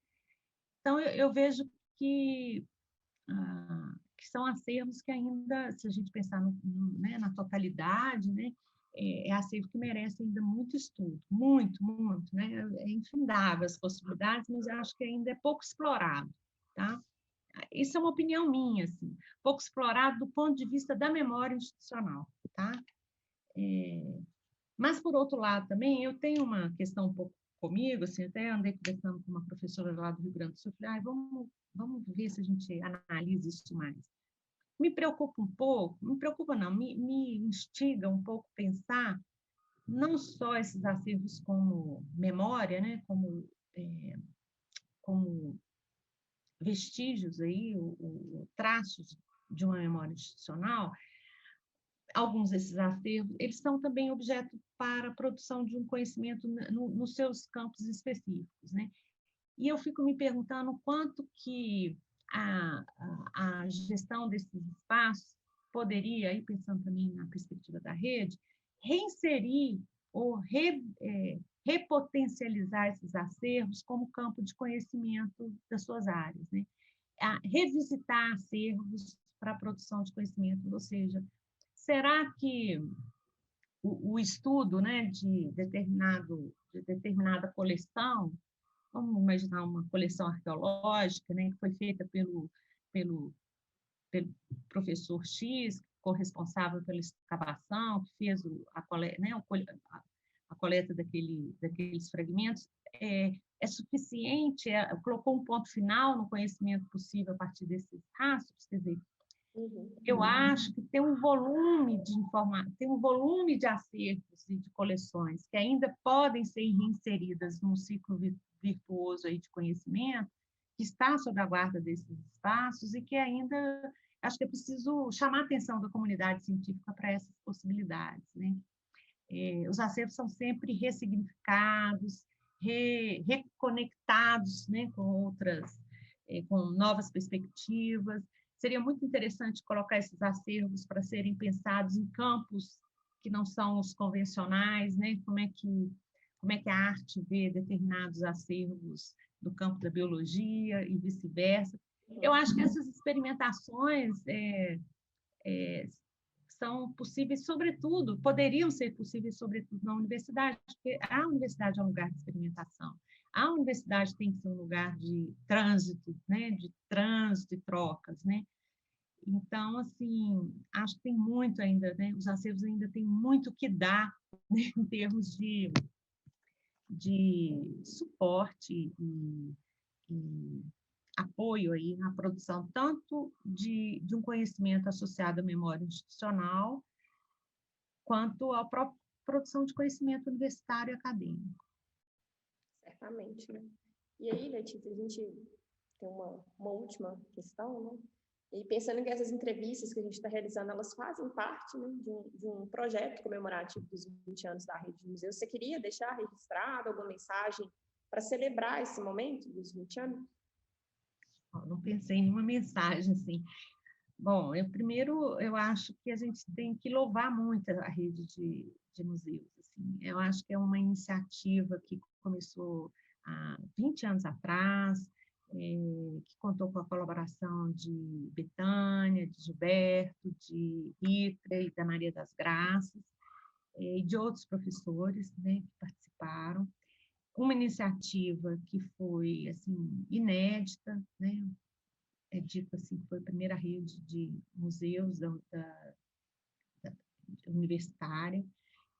Então, eu vejo que são acervos que ainda, se a gente pensar né, na totalidade, né, é acervo que merece ainda muito estudo, muito, muito, né? É infindável as possibilidades, mas eu acho que ainda é pouco explorado, tá? Isso é uma opinião minha, assim, pouco explorado do ponto de vista da memória institucional, tá? Mas, por outro lado, também, eu tenho uma questão um pouco comigo, assim, até andei conversando com uma professora lá do Rio Grande do Sul, falei, vamos ver se a gente analisa isso mais. Me preocupa um pouco, me preocupa não, me instiga um pouco pensar não só esses acervos como memória, né, como vestígios aí, traços de uma memória institucional. Alguns desses acervos, eles são também objeto para a produção de um conhecimento nos seus campos específicos, né? E eu fico me perguntando quanto que a gestão desses espaços poderia, aí pensando também na perspectiva da rede, reinserir ou repotencializar esses acervos como campo de conhecimento das suas áreas, né? Revisitar acervos para a produção de conhecimento, ou seja, será que o estudo, né, de determinada coleção, vamos imaginar uma coleção arqueológica, né, que foi feita pelo professor X, que ficou responsável pela escavação, que fez a coleta daqueles fragmentos, é suficiente, colocou um ponto final no conhecimento possível a partir desses rastros, quer dizer, eu acho que tem um volume de acervos e de coleções que ainda podem ser reinseridas num ciclo virtuoso aí de conhecimento, que está sob a guarda desses espaços e que ainda acho que é preciso chamar a atenção da comunidade científica para essas possibilidades, né? Os acervos são sempre ressignificados, reconectados, né, com novas perspectivas. Seria muito interessante colocar esses acervos para serem pensados em campos que não são os convencionais, né? Como é que a arte vê determinados acervos do campo da biologia e vice-versa. Eu acho que essas experimentações são possíveis, sobretudo, poderiam ser possíveis, sobretudo, na universidade, porque a universidade é um lugar de experimentação. A universidade tem que ser um lugar de trânsito, né? De trânsito e trocas, né? Então, assim, acho que tem muito ainda, né? Os acervos ainda têm muito que dar, né? Em termos de suporte e apoio aí na produção tanto de um conhecimento associado à memória institucional, quanto à própria produção de conhecimento universitário e acadêmico. Certamente, né? E aí, Letícia, a gente tem uma última questão, né? E pensando que essas entrevistas que a gente está realizando, elas fazem parte, né, de um projeto comemorativo dos 20 anos da Rede de Museus. Você queria deixar registrado alguma mensagem para celebrar esse momento dos 20 anos? Não pensei em nenhuma mensagem, assim. Bom, eu acho que a gente tem que louvar muito a rede de museus. Assim. Eu acho que é uma iniciativa que começou há 20 anos atrás, que contou com a colaboração de Betânia, de Gilberto, de Rita e da Maria das Graças, e de outros professores, né, que participaram. Uma iniciativa que foi assim, inédita, né? Dito assim, foi a primeira rede de museus da universitária,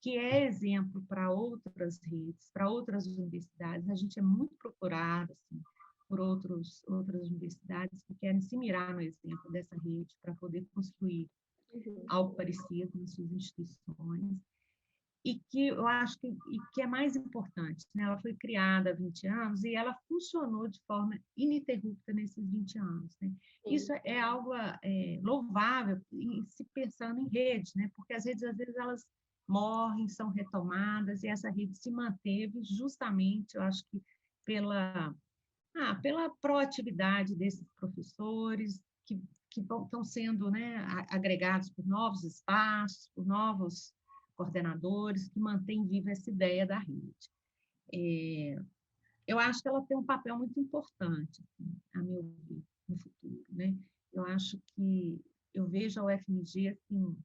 que é exemplo para outras redes, para outras universidades. A gente é muito procurado assim, por outras universidades que querem se mirar no exemplo dessa rede para poder construir algo parecido nas suas instituições. E que eu acho que é mais importante, né? Ela foi criada há 20 anos e ela funcionou de forma ininterrupta nesses 20 anos. Né? Isso é algo louvável, se pensando em redes, né? Porque as redes, às vezes, elas morrem, são retomadas, e essa rede se manteve justamente, eu acho que pela proatividade desses professores, que que estão sendo, né, agregados por novos espaços, por novos coordenadores, que mantêm viva essa ideia da rede. Eu acho que ela tem um papel muito importante, assim, a meu ver, no futuro, né? Eu acho que eu vejo a UFMG, assim,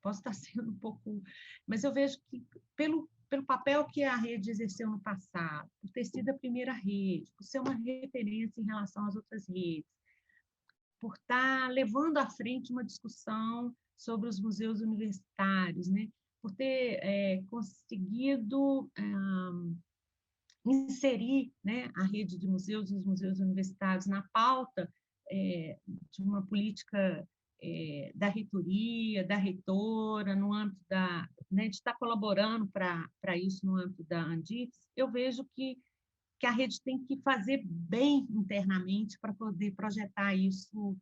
posso estar sendo um pouco, mas eu vejo que pelo papel que a rede exerceu no passado, por ter sido a primeira rede, por ser uma referência em relação às outras redes, por estar levando à frente uma discussão sobre os museus universitários, né? Por ter conseguido inserir, né, a rede de museus e os museus universitários na pauta de uma política da reitoria, da reitora, no âmbito né, de estar colaborando para isso no âmbito da Andifes, eu vejo que a rede tem que fazer bem internamente para poder projetar isso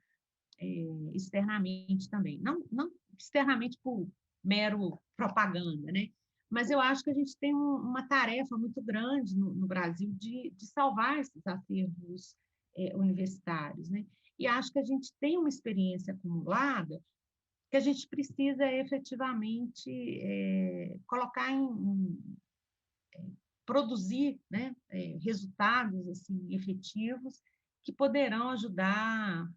externamente também. Não externamente por mero propaganda, né? Mas eu acho que a gente tem uma tarefa muito grande no Brasil de salvar esses acervos universitários, né? E acho que a gente tem uma experiência acumulada que a gente precisa efetivamente colocar produzir, né, resultados assim, efetivos que poderão ajudar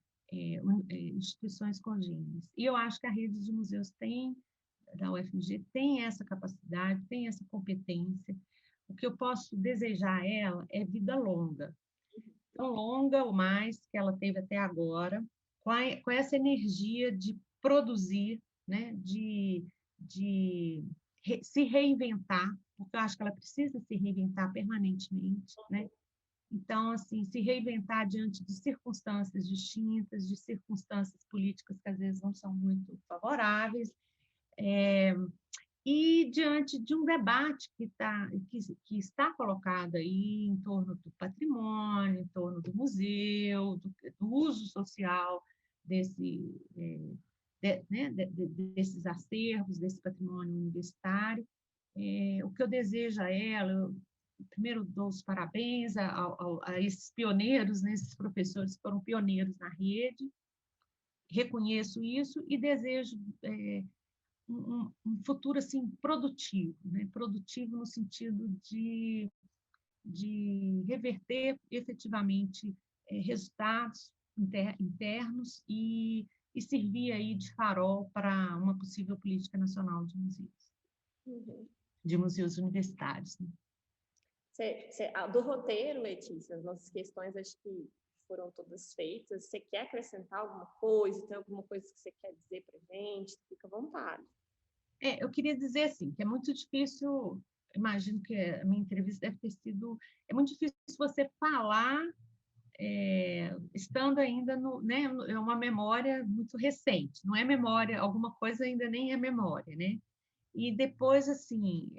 instituições congêneres. E eu acho que a rede de museus da UFMG tem essa capacidade, tem essa competência. O que eu posso desejar a ela é vida longa, tão longa ou mais que ela teve até agora, com essa energia de produzir, né, de se reinventar, porque eu acho que ela precisa se reinventar permanentemente, né? Então, assim, se reinventar diante de circunstâncias distintas, de circunstâncias políticas que às vezes não são muito favoráveis, e diante de um debate que está colocado aí em torno do patrimônio, em torno do museu, do uso social desses acervos, desse patrimônio universitário. O que eu desejo a ela, primeiro dou os parabéns a esses pioneiros, né, esses professores que foram pioneiros na rede, reconheço isso e desejo um futuro assim produtivo, né? Produtivo no sentido de reverter efetivamente resultados internos e servir aí de farol para uma possível política nacional de museus, de museus universitários, né? Do roteiro, Letícia, as nossas questões acho que foram todas feitas. Você quer acrescentar alguma coisa? Tem alguma coisa que você quer dizer para a gente? Fica à vontade. Eu queria dizer assim, que é muito difícil, imagino que a minha entrevista deve ter sido, é muito difícil você falar estando ainda né, é uma memória muito recente, não é memória, alguma coisa ainda nem é memória, né? E depois, assim,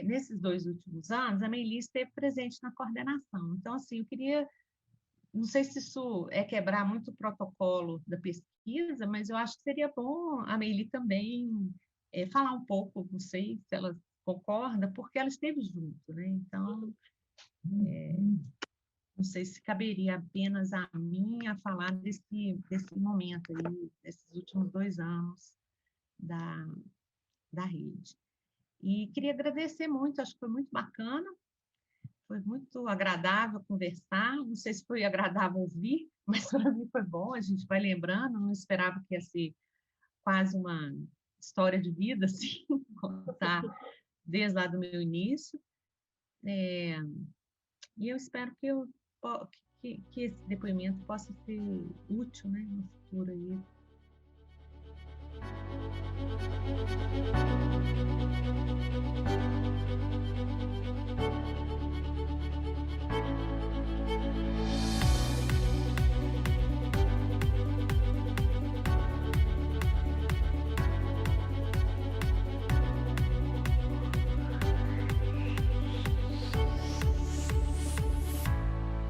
nesses 2 últimos anos, a Meili esteve presente na coordenação. Então, assim, eu queria, não sei se isso é quebrar muito o protocolo da pesquisa, mas eu acho que seria bom a Meili também falar um pouco, não sei se ela concorda, porque ela esteve junto, né? Então, não sei se caberia apenas a mim a falar desse momento aí, desses últimos 2 anos da rede. E queria agradecer muito, acho que foi muito bacana, foi muito agradável conversar, não sei se foi agradável ouvir, mas para mim foi bom, a gente vai lembrando, não esperava que ia ser quase uma história de vida, assim, contar desde lá do meu início. E eu espero que esse depoimento possa ser útil, né, no futuro aí.